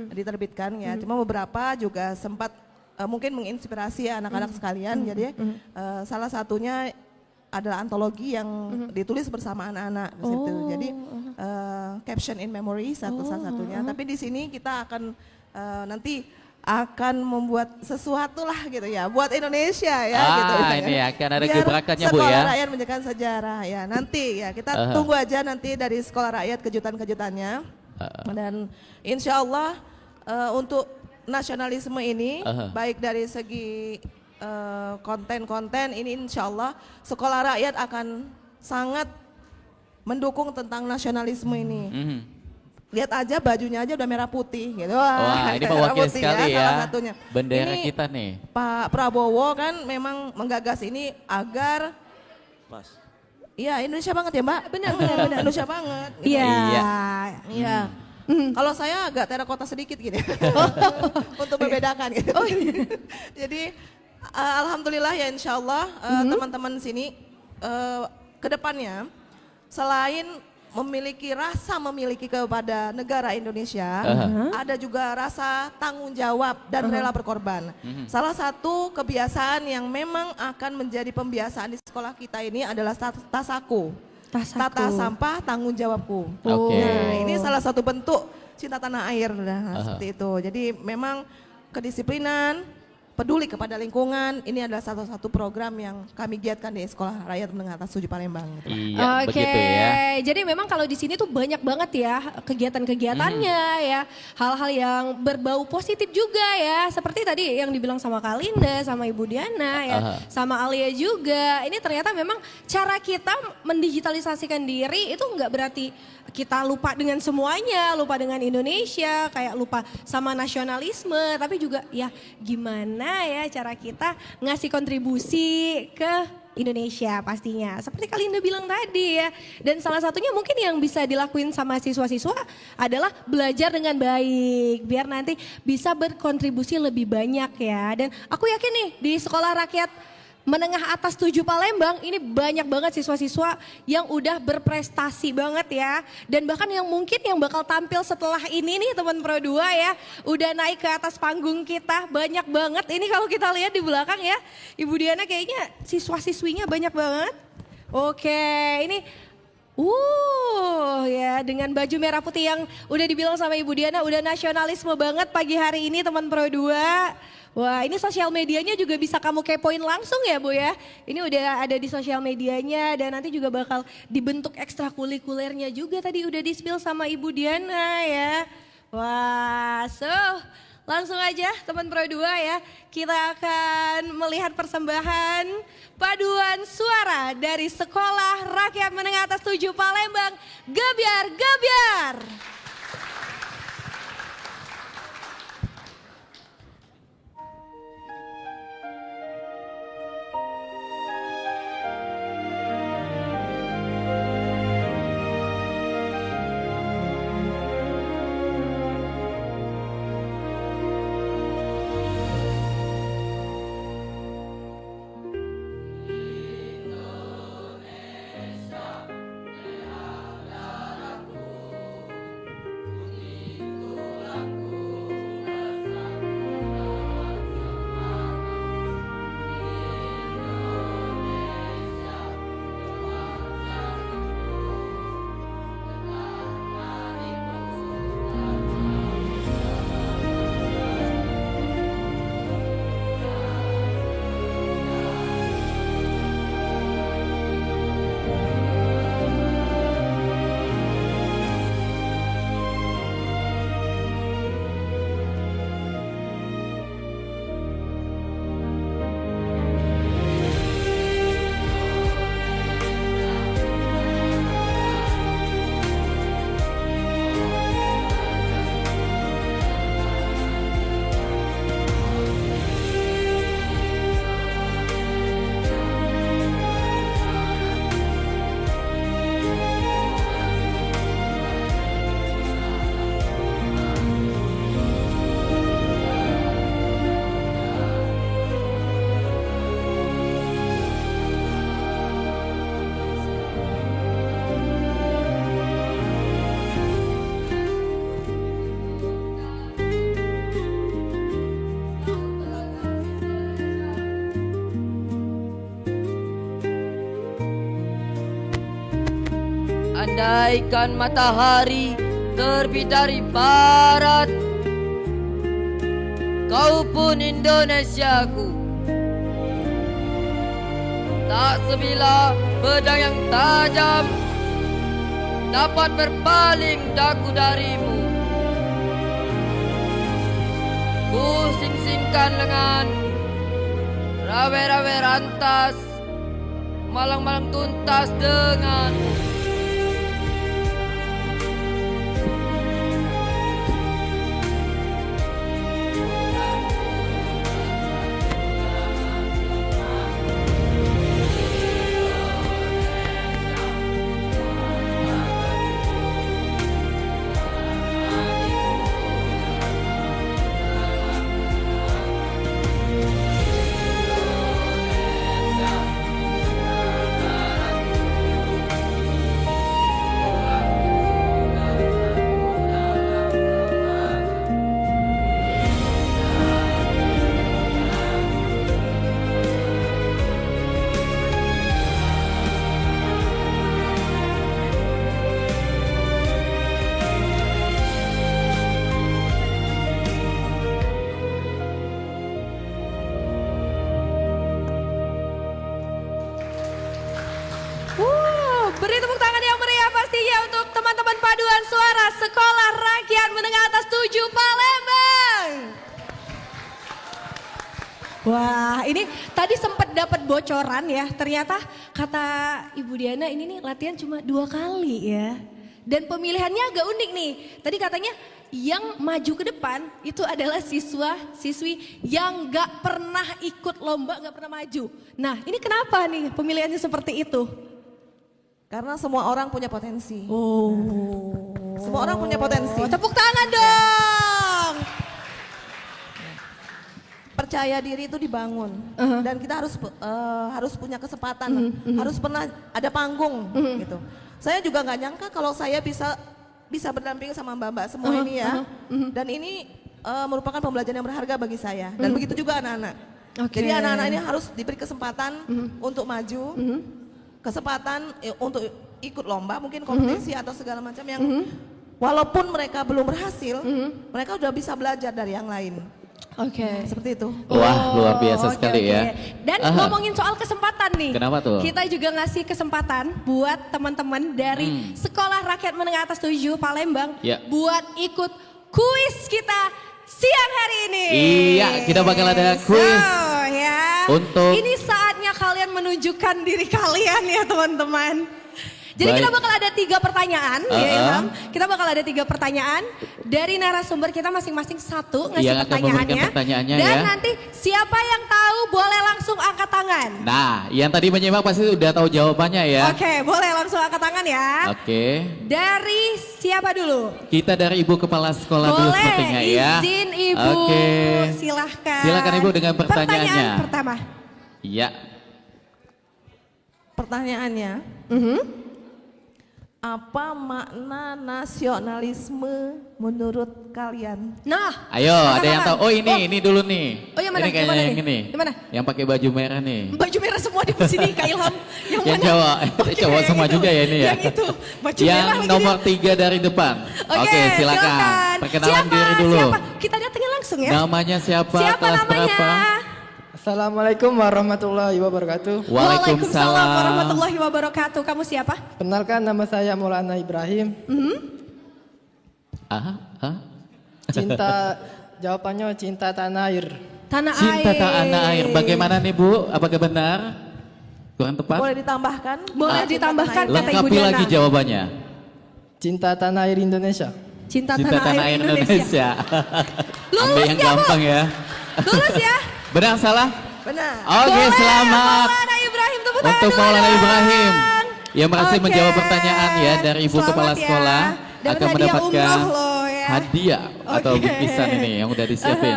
diterbitkan ya, cuma beberapa juga sempat mungkin menginspirasi ya anak-anak sekalian. Jadi salah satunya adalah antologi yang ditulis bersama anak-anak di situ. Jadi caption in memory salah satunya. Tapi di sini kita akan nanti akan membuat sesuatu lah gitu ya buat Indonesia ya gitu. Ini akan ada Biar gebrakannya Bu Sekolah ya. Rakyat menjadikan sejarah ya. Nanti ya kita tunggu aja nanti dari Sekolah Rakyat kejutan-kejutannya. Dan insya Allah untuk nasionalisme ini baik dari segi konten-konten ini insya Allah Sekolah Rakyat akan sangat mendukung tentang nasionalisme ini. Lihat aja bajunya aja udah merah putih gitu. Wah, ini mewakili sekali ya, salah satunya. Bendera Ini kita nih. Pak Prabowo kan memang menggagas ini agar Iya, Indonesia banget ya, Mbak. Benar. Indonesia banget. Iya. Kalau saya agak terakota sedikit gitu. Untuk membedakan gitu. Jadi alhamdulillah ya insya Allah teman-teman sini ke depannya selain memiliki kepada negara Indonesia, ada juga rasa tanggung jawab dan rela berkorban. Salah satu kebiasaan yang memang akan menjadi pembiasaan di sekolah kita ini adalah tasaku. Tata sampah tanggung jawabku. Nah, ini salah satu bentuk cinta tanah air seperti itu. Jadi memang kedisiplinan, peduli kepada lingkungan, ini adalah satu program yang kami giatkan di Sekolah Rakyat Menengah Atas 7 Palembang. Iya, begitu ya. Jadi memang kalau di sini tuh banyak banget ya kegiatan-kegiatannya ya, hal-hal yang berbau positif juga ya, seperti tadi yang dibilang sama Kalinda, sama Ibu Diana ya, sama Alia juga. Ini ternyata memang cara kita mendigitalisasikan diri itu nggak berarti kita lupa dengan semuanya, lupa dengan Indonesia, kayak lupa sama nasionalisme, tapi juga ya gimana ya cara kita ngasih kontribusi ke Indonesia pastinya. Seperti Kalinda bilang tadi ya. Dan salah satunya mungkin yang bisa dilakuin sama siswa-siswa adalah belajar dengan baik. Biar nanti bisa berkontribusi lebih banyak ya. Dan aku yakin nih di Sekolah Rakyat Menengah Atas 7 Palembang ini banyak banget siswa-siswa yang udah berprestasi banget ya. Dan bahkan yang mungkin yang bakal tampil setelah ini nih teman Pro 2 ya. Udah naik ke atas panggung kita banyak banget. Ini kalau kita lihat di belakang ya. Ibu Diana kayaknya siswa-siswinya banyak banget. Oke, ini ya dengan baju merah putih yang udah dibilang sama Ibu Diana udah nasionalisme banget pagi hari ini teman Pro 2. Wah, ini sosial medianya juga bisa kamu kepoin langsung ya Bu ya. Ini udah ada di sosial medianya dan nanti juga bakal dibentuk ekstrakurikulernya juga tadi udah di-spill sama Ibu Diana ya. Wah, langsung aja teman Pro 2 ya. Kita akan melihat persembahan paduan suara dari Sekolah Rakyat Menengah Atas 7 Palembang. Gebyar, gebyar. Andaikan matahari terbit dari barat, kau pun Indonesiaku. Tak sebilah pedang yang tajam dapat berpaling dagu darimu. Ku sing-singkan lengan, rawe-rawe rantas, malang-malang tuntas denganmu. Beri tepuk tangan yang meriah pastinya untuk teman-teman paduan suara Sekolah Rakyat Menengah Atas 7 Palembang. Wah, ini tadi sempat dapat bocoran ya. Ternyata kata Ibu Diana ini nih latihan cuma 2 kali ya. Dan pemilihannya agak unik nih. Tadi katanya yang maju ke depan itu adalah siswa-siswi yang gak pernah ikut lomba, gak pernah maju. Nah, ini kenapa nih pemilihannya seperti itu? Karena semua orang punya potensi. Semua orang punya potensi. Tepuk tangan dong. Percaya diri itu dibangun dan kita harus punya kesempatan, harus pernah ada panggung gitu. Saya juga nggak nyangka kalau saya bisa berdamping sama mbak-mbak semua ini ya. Dan ini merupakan pembelajaran yang berharga bagi saya dan begitu juga anak-anak. Jadi anak-anak ini harus diberi kesempatan untuk maju. Kesempatan untuk ikut lomba, mungkin kompetisi atau segala macam yang walaupun mereka belum berhasil, mereka udah bisa belajar dari yang lain. Seperti itu. Wah, luar biasa sekali ya. Dan ngomongin soal kesempatan nih. Kenapa tuh? Kita juga ngasih kesempatan buat teman-teman dari Sekolah Rakyat Menengah Atas 7 Palembang buat ikut kuis kita siang hari ini. Iya, kita bakal ada kuis. Untuk ini saatnya kalian menunjukkan diri kalian ya teman-teman. Jadi kita bakal ada 3 pertanyaan ya Ilham. Kita bakal ada 3 pertanyaan dari narasumber kita masing-masing satu ngasih pertanyaannya. Dan nanti siapa yang tahu boleh langsung angkat tangan. Nah, yang tadi menyimak pasti udah tahu jawabannya ya. Oke, boleh langsung angkat tangan ya. Oke. Dari siapa dulu? Kita dari Ibu Kepala Sekolah dulu sepertinya ya. Izin Ibu, silahkan. Silakan Ibu dengan pertanyaannya. Pertanyaan pertama. Iya. Pertanyaannya, apa makna nasionalisme menurut kalian? Nah, ayo ada yang tahu? Oh ini dulu nih. Oh yang mana? Ini kayaknya yang ini. Yang mana? Yang pakai baju merah nih. Baju merah semua di sini Kak Ilham. Yang mana? Cowok, cowok semua juga ya ini ya. Yang itu, baju yang merah nomor 3 dari depan. Oke, silakan. Perkenalan diri dulu. Siapa? Kita datangin langsung ya. Namanya siapa? Siapa kelas namanya? berapa? Assalamualaikum warahmatullahi wabarakatuh. Waalaikumsalam warahmatullahi wabarakatuh. Kamu siapa? Kenalkan, nama saya Maulana Ibrahim. Cinta, jawabannya cinta tanah air. Tanah air. Cinta tanah air. Bagaimana nih Bu? Apakah benar? Kurang tepat? Boleh ditambahkan? Boleh ditambahkan kata Ibu Lengkapi Diana. lagi jawabannya. Cinta tanah air Indonesia. Cinta tanah air Indonesia. Ambil yang gampang ya. Lulus ya. Benar salah? Benar. Oke, selamat Maulana Ibrahim, tepuk tangan untuk dulu Maulana dong. Ibrahim yang berhasil menjawab pertanyaan ya dari Ibu Selamat Kepala ya. Sekolah Dapat akan hadiah mendapatkan umroh loh ya. hadiah atau bingkisan ini yang udah disiapin.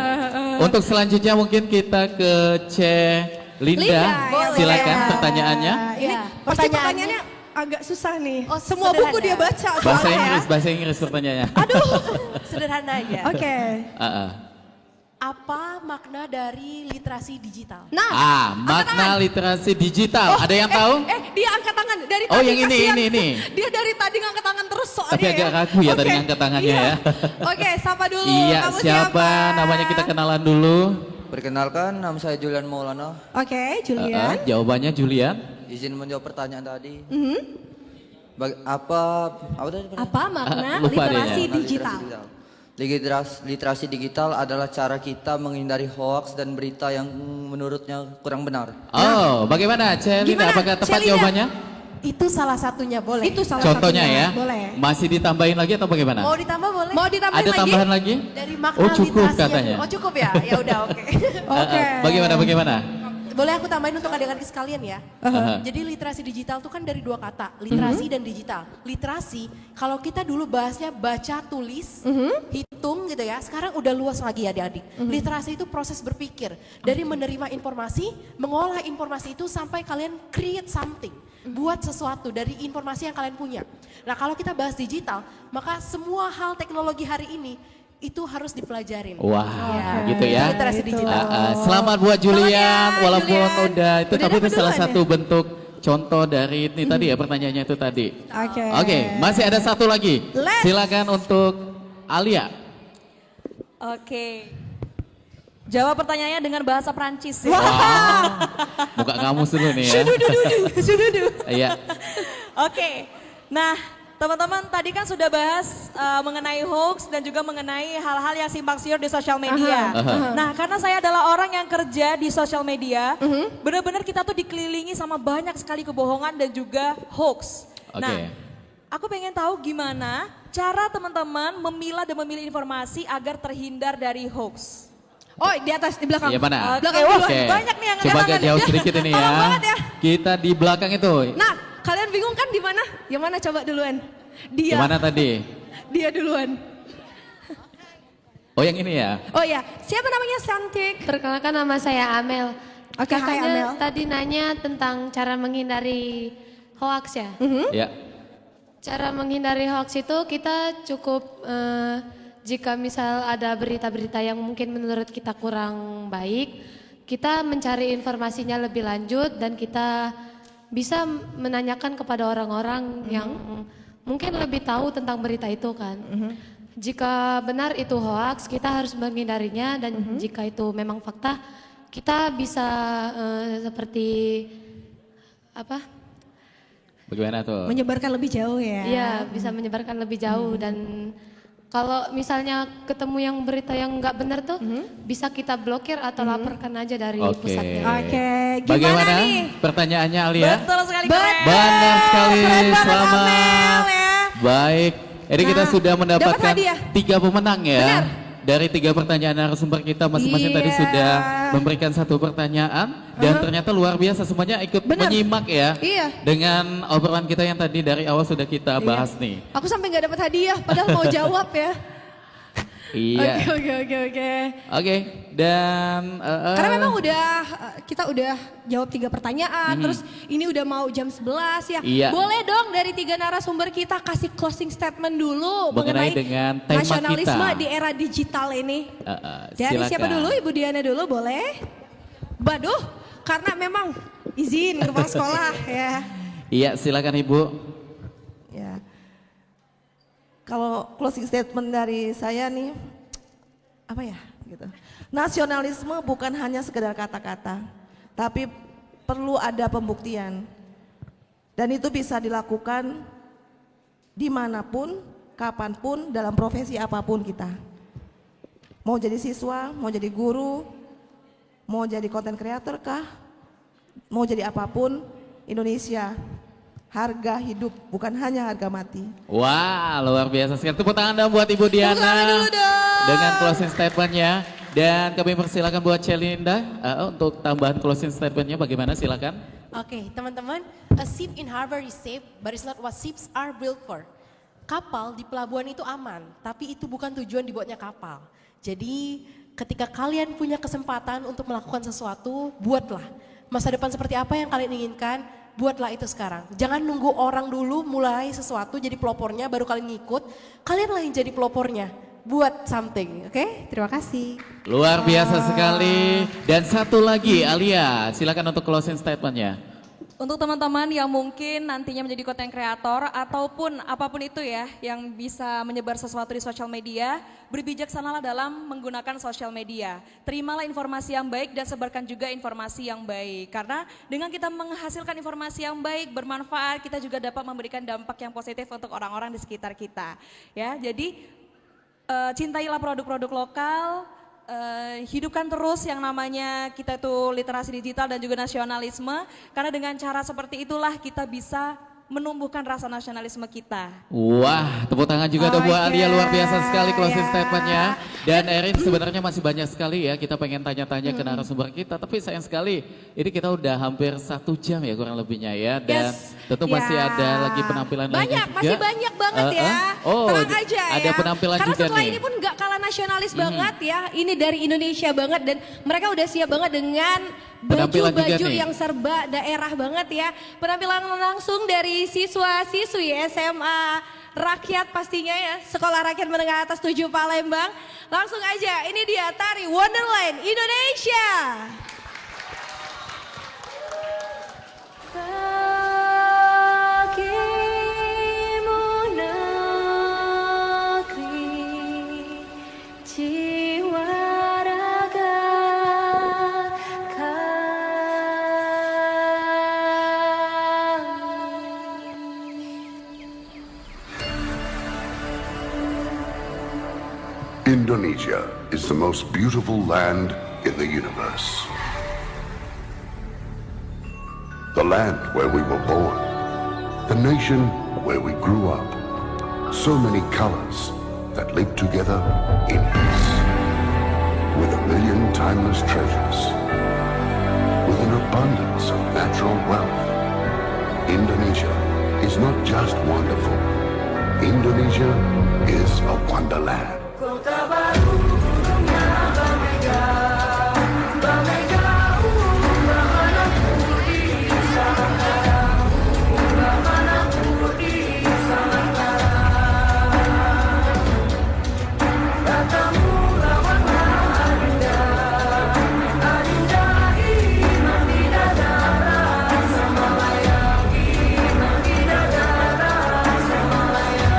Untuk selanjutnya mungkin kita ke C. Linda. Silakan pertanyaannya. Ini pasti pertanyaannya agak susah nih. Semua buku dia baca. Bahasa Inggris pertanyaannya. Aduh. Sederhana aja. Oke. apa makna dari literasi digital? Nah, makna literasi digital. Ada yang tahu? Dia angkat tangan dari Oh, tadi. yang ini, kasihan. ini. Dia dari tadi ngangkat tangan terus soalnya. Tapi agak ragu ya tadi ngangkat tangannya ya. Oke, sapa dulu. Iya, Kamu siapa? Namanya kita kenalan dulu. Perkenalkan, nama saya Julian Maulana. Oke, Julian. Jawabannya Julian. Izin menjawab pertanyaan tadi. Mhm. Apa tadi? Apa makna lupa literasi dia. digital? Literasi digital adalah cara kita menghindari hoaks dan berita yang menurutnya kurang benar. Oh, bagaimana Celinda? Apakah tepat Celinda? jawabannya? Itu salah satunya boleh. Itu salah Contohnya satunya. ya. Boleh. Masih ditambahin lagi atau bagaimana? Mau ditambah boleh? Mau ditambahin Ada lagi? tambahan lagi? Dari makna Oh, cukup literasi katanya. Oh cukup ya? Ya udah oke. Oke. Bagaimana? Boleh aku tambahin untuk adik-adik sekalian ya. Jadi literasi digital itu kan dari dua kata, literasi dan digital. Literasi, kalau kita dulu bahasnya baca, tulis, hitung gitu ya. Sekarang udah luas lagi ya adik-adik. Literasi itu proses berpikir. Dari menerima informasi, mengolah informasi itu sampai kalian create something. Buat sesuatu dari informasi yang kalian punya. Nah kalau kita bahas digital, maka semua hal teknologi hari ini itu harus dipelajarin. Wah, gitu ya. Literasi digital. Selamat buat Julian, walaupun Julian. udah itu, Udah tapi itu dapat salah duluan satu bentuk contoh dari ini tadi ya, pertanyaannya itu tadi. Oke. Oke, masih ada satu lagi. Let's. Silakan untuk Alia. Oke. Jawab pertanyaannya dengan bahasa Prancis ya. Buka kamus dulu nih ya. Sududu. Iya. Oke. Nah, teman-teman tadi kan sudah bahas mengenai hoax dan juga mengenai hal-hal yang simpang siur di sosial media. Nah, karena saya adalah orang yang kerja di sosial media, benar-benar kita tuh dikelilingi sama banyak sekali kebohongan dan juga hoax. Nah, aku pengen tahu gimana cara teman-teman memilah dan memilih informasi agar terhindar dari hoax. Oh, di atas, di belakang. Iya mana? Belakang Wah, duluan. banyak nih yang Coba angkat agak tangan. jauh sedikit ini ya. Tolong banget ya. Kita di belakang itu. Nah, kalian bingung kan di mana? Yang mana coba duluan? Dia. Gimana tadi? Dia duluan. Oh yang ini ya? Oh ya, siapa namanya Santik? Perkenalkan nama saya Amel. Oke, hai Amel. Tadi nanya tentang cara menghindari hoax ya. Ya. Cara menghindari hoax itu kita cukup jika misal ada berita-berita yang mungkin menurut kita kurang baik, kita mencari informasinya lebih lanjut dan kita bisa menanyakan kepada orang-orang yang mungkin lebih tahu tentang berita itu kan. Jika benar itu hoax, kita harus menghindarinya dan jika itu memang fakta, kita bisa seperti apa? Bagaimana tuh? Menyebarkan lebih jauh ya. Iya, bisa menyebarkan lebih jauh dan kalau misalnya ketemu yang berita yang nggak benar tuh, bisa kita blokir atau laporkan aja dari pusatnya. Oke, Bagaimana nih? pertanyaannya Alia? Betul sekali, keren. Benar sekali, Keren banget, selamat. Amel, ya. Baik, ini kita sudah mendapatkan hadiah. 3 pemenang ya. Benar. Dari 3 pertanyaan narasumber kita masing-masing tadi Iya. sudah memberikan 1 pertanyaan dan ternyata luar biasa semuanya ikut menyimak ya. Iya. Dengan obrolan kita yang tadi dari awal sudah kita bahas nih. Aku sampai nggak dapat hadiah, padahal mau jawab ya. Iya. Oke, dan Karena memang kita udah jawab 3 pertanyaan, terus ini udah mau jam 11 ya. Iya. Boleh dong dari 3 narasumber kita kasih closing statement dulu mengenai dengan tema nasionalisme kita. di era digital ini. Dari silakan. siapa dulu? Ibu Diana dulu boleh? Baduh, karena memang izin kepala sekolah ya. Iya, silakan Ibu. Ya. Kalau closing statement dari saya nih, apa ya gitu. Nasionalisme bukan hanya sekedar kata-kata, tapi perlu ada pembuktian. Dan itu bisa dilakukan dimanapun, kapanpun, dalam profesi apapun kita. Mau jadi siswa, mau jadi guru, mau jadi content creator kah, mau jadi apapun, Indonesia harga hidup, bukan hanya harga mati. Wah, luar biasa sekali. Tepuk tangan dong buat Ibu Diana dengan closing statementnya. Dan kami persilakan buat Celinda untuk tambahan closing statementnya bagaimana, silakan. Oke, teman-teman, a ship in harbor is safe, but it's not what ships are built for. Kapal di pelabuhan itu aman, tapi itu bukan tujuan dibuatnya kapal. Jadi ketika kalian punya kesempatan untuk melakukan sesuatu, buatlah. Masa depan seperti apa yang kalian inginkan, buatlah itu sekarang. Jangan nunggu orang dulu mulai sesuatu jadi pelopornya baru kalian ngikut. Kalian lah yang jadi pelopornya. buat something, oke? Terima kasih. Luar biasa sekali. Dan satu lagi Alia, silakan untuk closing statementnya. Untuk teman-teman yang mungkin nantinya menjadi content creator ataupun apapun itu ya yang bisa menyebar sesuatu di sosial media, berbijaksanalah dalam menggunakan sosial media. Terimalah informasi yang baik dan sebarkan juga informasi yang baik. Karena dengan kita menghasilkan informasi yang baik, bermanfaat, kita juga dapat memberikan dampak yang positif untuk orang-orang di sekitar kita. Ya, jadi cintailah produk-produk lokal, hidupkan terus yang namanya kita tuh literasi digital dan juga nasionalisme, karena dengan cara seperti itulah kita bisa menumbuhkan rasa nasionalisme kita. Wah, tepuk tangan juga dong buat Alia, luar biasa sekali closing statementnya. Dan Erin sebenarnya masih banyak sekali ya kita pengen tanya-tanya ke narasumber kita, tapi sayang sekali ini kita udah hampir 1 jam ya kurang lebihnya ya. Dan tentu masih ada lagi penampilan lainnya juga. Masih banyak banget ya. Oh, tenang aja ya. ada penampilan karena juga setelah nih. ini pun gak kalah nasionalis banget ya. Ini dari Indonesia banget dan mereka udah siap banget dengan baju-baju yang serba daerah banget ya. Penampilan langsung dari siswa-siswi SMA Rakyat pastinya ya, Sekolah Rakyat Menengah Atas 7 Palembang. Langsung aja, ini dia tari Wonderland Indonesia. Indonesia is the most beautiful land in the universe. The land where we were born. The nation where we grew up. So many colors that live together in peace. With a million timeless treasures. With an abundance of natural wealth. Indonesia is not just wonderful. Indonesia is a wonderland. Kota baru dunia berbeda, berbeda bagaimanapun di sana, bagaimanapun di sana. Katamu lawanlah adinda, adinda iman di dada rasa malaya, iman di dada rasa malaya.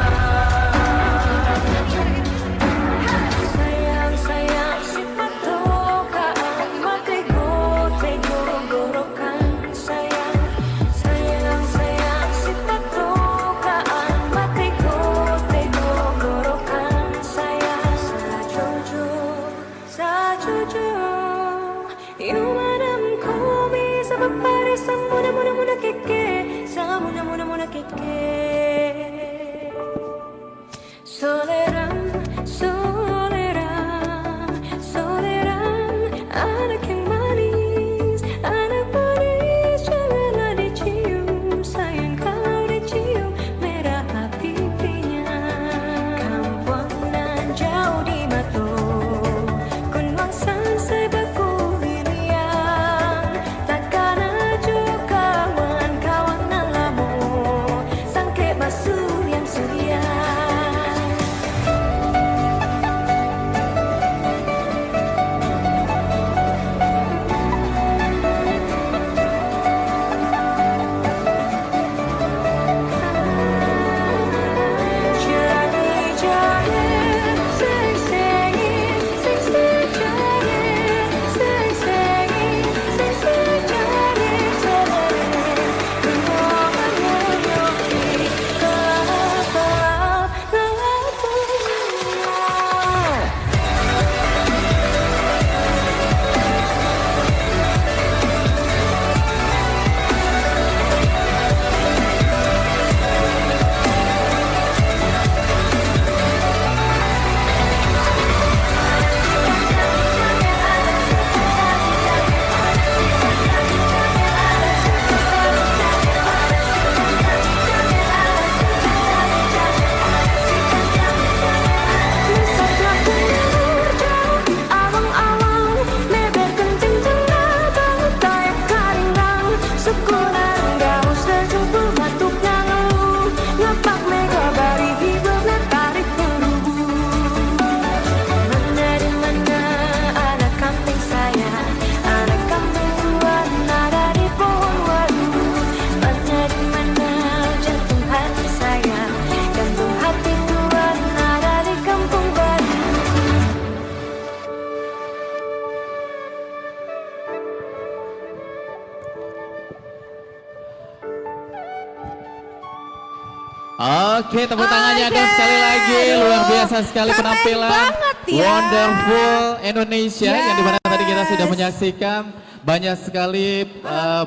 Oke, tepuk tangannya dan sekali lagi luar biasa sekali penampilan Wonderful Indonesia yang dimana tadi kita sudah menyaksikan banyak sekali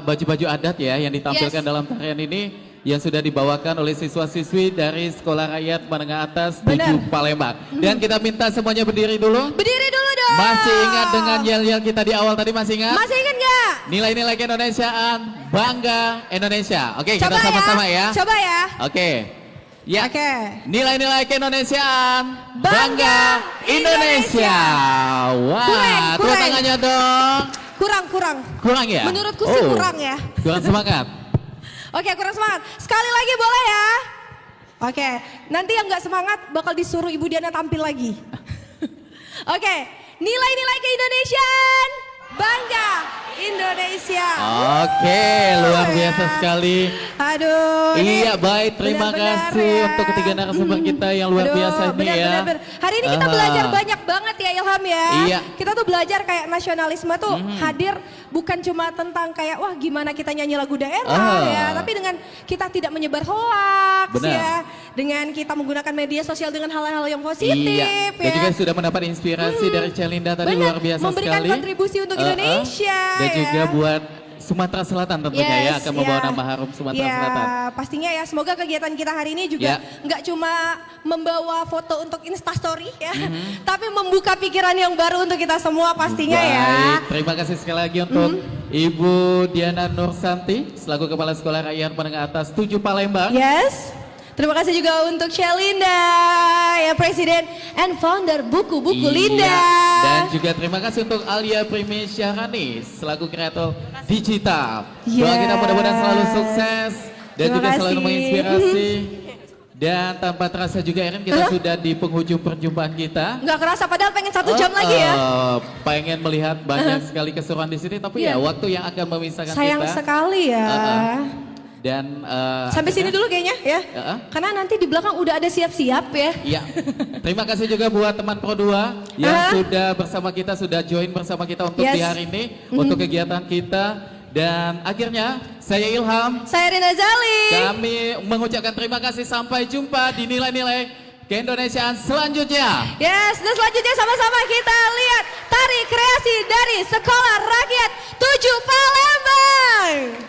baju-baju adat ya yang ditampilkan dalam tarian ini yang sudah dibawakan oleh siswa-siswi dari Sekolah Rakyat Menengah Atas 7 Palembang. Dan kita minta semuanya berdiri dulu. Berdiri dulu dong. Masih ingat dengan yel-yel kita di awal tadi, masih ingat? Masih ingat nggak? Nilai-nilai keindonesiaan, bangga Indonesia. Oke, kita sama-sama ya. Coba ya. Oke. Ya. Oke. Nilai-nilai keindonesiaan, bangga Indonesia. Wah, tepuk tangannya dong. Kurang. Kurang ya? Menurutku sih kurang ya. Kurang semangat. Oke, kurang semangat. Sekali lagi boleh ya? Oke, nanti yang nggak semangat bakal disuruh Ibu Diana tampil lagi. Oke, nilai-nilai keindonesiaan, bangga Indonesia. Oke, luar biasa sekali. Aduh. Iya, baik, terima kasih untuk ketiga narasumber kita yang luar biasa ini ya. Bener. Hari ini kita belajar banyak banget ya Ilham ya. Iya. Kita tuh belajar kayak nasionalisme tuh hadir bukan cuma tentang kayak wah gimana kita nyanyi lagu daerah ya, tapi dengan kita tidak menyebar hoax ya, dengan kita menggunakan media sosial dengan hal-hal yang positif iya. Dan juga sudah mendapat inspirasi dari Celinda tadi luar biasa memberikan sekali. kontribusi untuk Indonesia. Dan juga buat Sumatera Selatan tentunya ya akan membawa nama harum Sumatera Selatan. Pastinya ya, semoga kegiatan kita hari ini juga nggak cuma membawa foto untuk Instastory ya, tapi membuka pikiran yang baru untuk kita semua pastinya ya. Baik, terima kasih sekali lagi untuk Ibu Diana Nursanti selaku Kepala Sekolah Rakyat Menengah Atas 7 Palembang. Yes. Terima kasih juga untuk Celinda, ya Presiden and Founder Buku-Buku Linda. Dan juga terima kasih untuk Alia Primi Syahrani selaku kreator digital. Doa kita mudah-mudahan selalu sukses dan juga selalu menginspirasi. Dan tanpa terasa juga Erin kita sudah di penghujung perjumpaan kita. Nggak kerasa padahal pengen 1 jam lagi ya. Pengen melihat banyak sekali keseruan di sini, tapi ya waktu yang akan memisahkan kita. Sayang sekali ya. Dan sampai sini dulu kayaknya ya. Karena nanti di belakang udah ada siap-siap ya. Iya. Terima kasih juga buat teman Pro 2 yang sudah bersama kita, sudah join bersama kita untuk di hari ini, untuk kegiatan kita. Dan akhirnya saya Ilham, saya Rina Zali. Kami mengucapkan terima kasih, sampai jumpa di nilai-nilai keindonesiaan selanjutnya. Yes, dan selanjutnya sama-sama kita lihat tari kreasi dari Sekolah Rakyat 7 Palembang.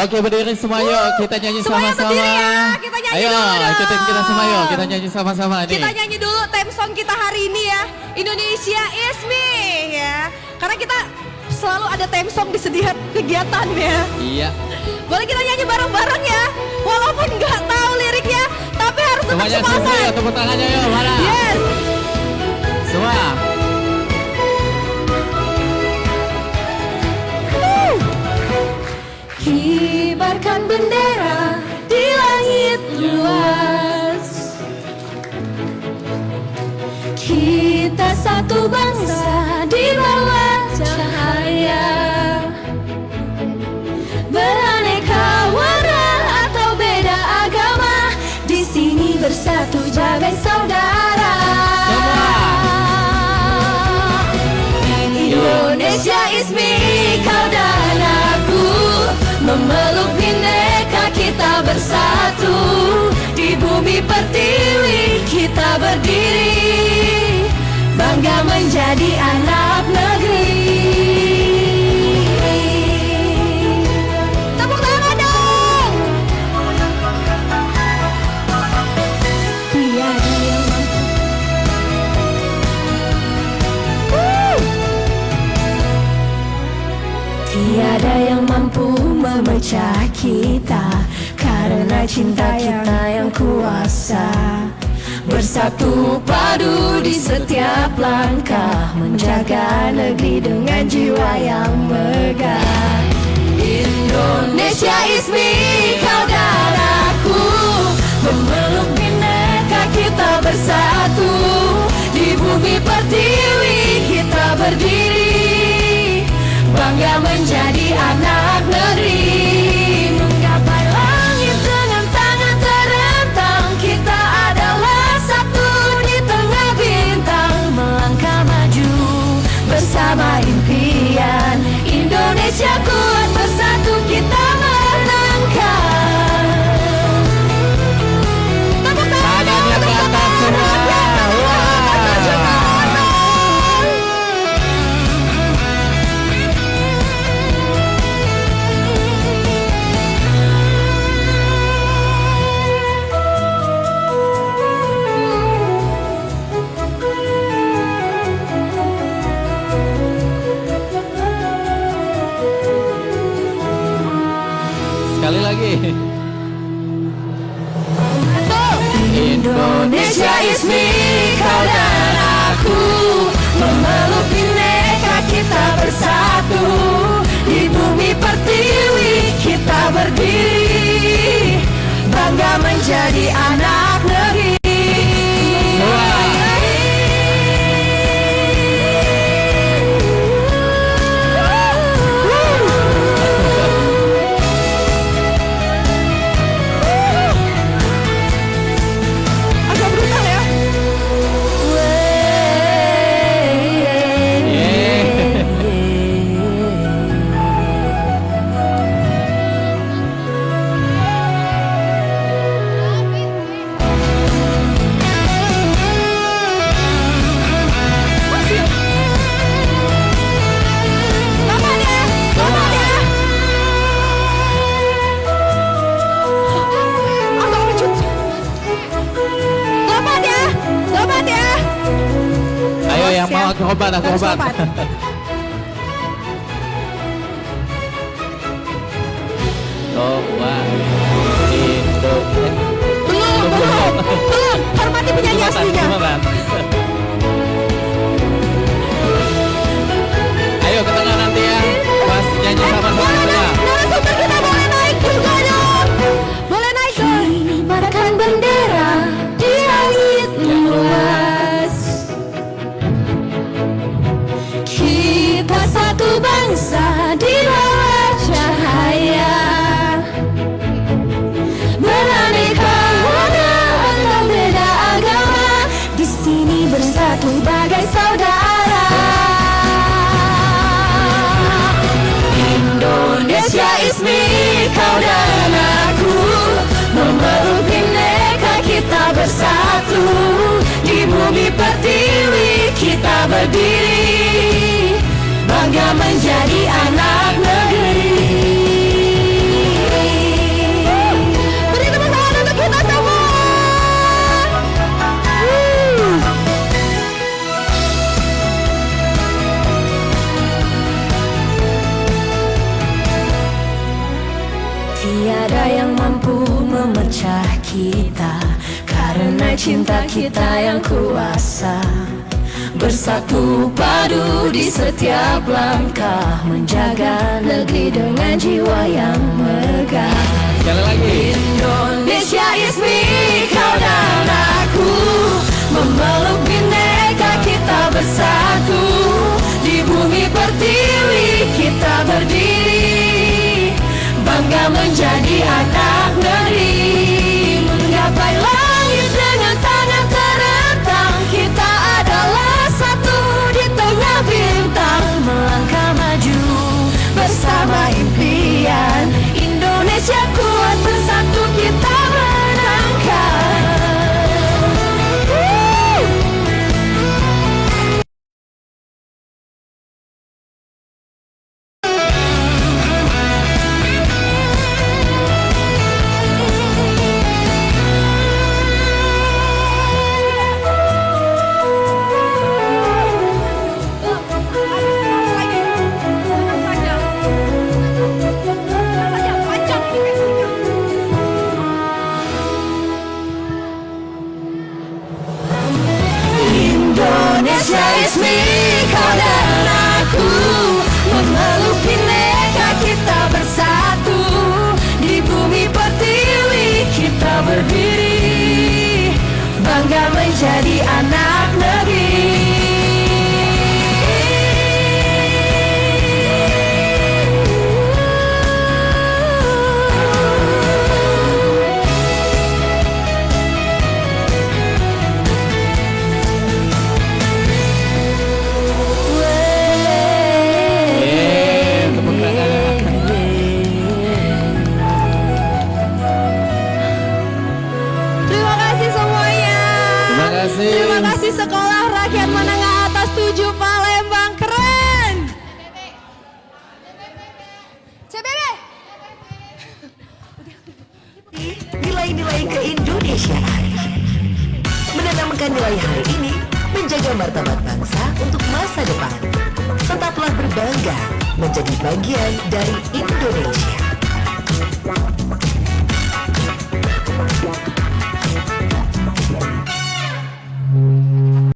Oke, berdiri semua yuk, kita nyanyi Semuanya sama-sama. berdiri ya, kita nyanyi Ayo, dulu dong. ikutin kita semua yuk, kita nyanyi sama-sama nih. Kita nyanyi dulu theme song kita hari ini ya, Indonesia is me ya. Karena kita selalu ada theme song di setiap kegiatan ya. Iya. Boleh kita nyanyi bareng-bareng ya, walaupun nggak tahu liriknya, tapi harus tetap Semuanya semua semangat. yuk, tepuk tangannya yuk, mana? Yes. Semua. Kibarkan bendera di langit luas. Kita satu bangsa di bawah cahaya. Beraneka warna atau beda agama, di sini bersatu sebagai saudara. Indonesia is me, kau dan aku, memeluk bineka kita bersatu. Di bumi pertiwi kita berdiri, bangga menjadi anak negeri. Tepuk tangan dong. Tiada yang Tiada yang mampu memecah kita, karena cinta kita yang kuasa. Bersatu padu di setiap langkah, menjaga negeri dengan jiwa yang megah. Indonesia is me, kau dan aku, memeluk bineka kita bersatu. Di bumi pertiwi kita berdiri, bangga menjadi anak negeri. Menggapai langit dengan tangan terentang, kita adalah satu di tengah bintang. Melangkah maju bersama impian, Indonesia kuat bersatu kita menangkan. Tepuk tangan untuk semua. Sekali lagi. Indonesia is me, kau dan aku, memeluk bineka kita bersatu. Di bumi pertiwi kita berdiri, bangga menjadi anak negeri. Agak brutal ya. Ayo yang mau akrobat. Belum. Hormati penyanyi aslinya. Ayo ke tengah nanti ya, pas nyanyi sama-sama semua. Narasumber kita boleh naik juga dong. Boleh naik. Kibarkan bendera di langit luas. Kita satu bangsa di bawah cahaya. Beraneka warna atau beda agama, di sini bersatu bagai saudara. Indonesia is me, kau dan aku, memeluk bineka kita bersatu. Di bumi pertiwi kita berdiri, bangga menjadi anak negeri. cinta kita yang kuasa. Bersatu padu di setiap langkah, menjaga negeri dengan jiwa yang megah. Sekali lagi. Indonesia is me, kau dan aku, memeluk bineka kita bersatu. Di bumi pertiwi kita berdiri, bangga menjadi anak negeri. Menggapai langit dengan tangan terentang, kita adalah satu di tengah bintang. Melangkah maju bersama impian, Indonesia kuat bersatu kita menangkan. Indonesia is me, kau dan aku, memeluk bineka kita bersatu. Di bumi pertiwi kita berdiri, bangga menjadi anak negeri. Terima kasih semuanya. Terima kasih. Terima kasih Sekolah Rakyat Menengah Atas 7 Palembang, keren. CBB. Nilai-nilai keindonesiaan. Menanamkan nilai hari ini, menjaga martabat bangsa untuk masa depan. Tetaplah berbangga menjadi bagian dari Indonesia.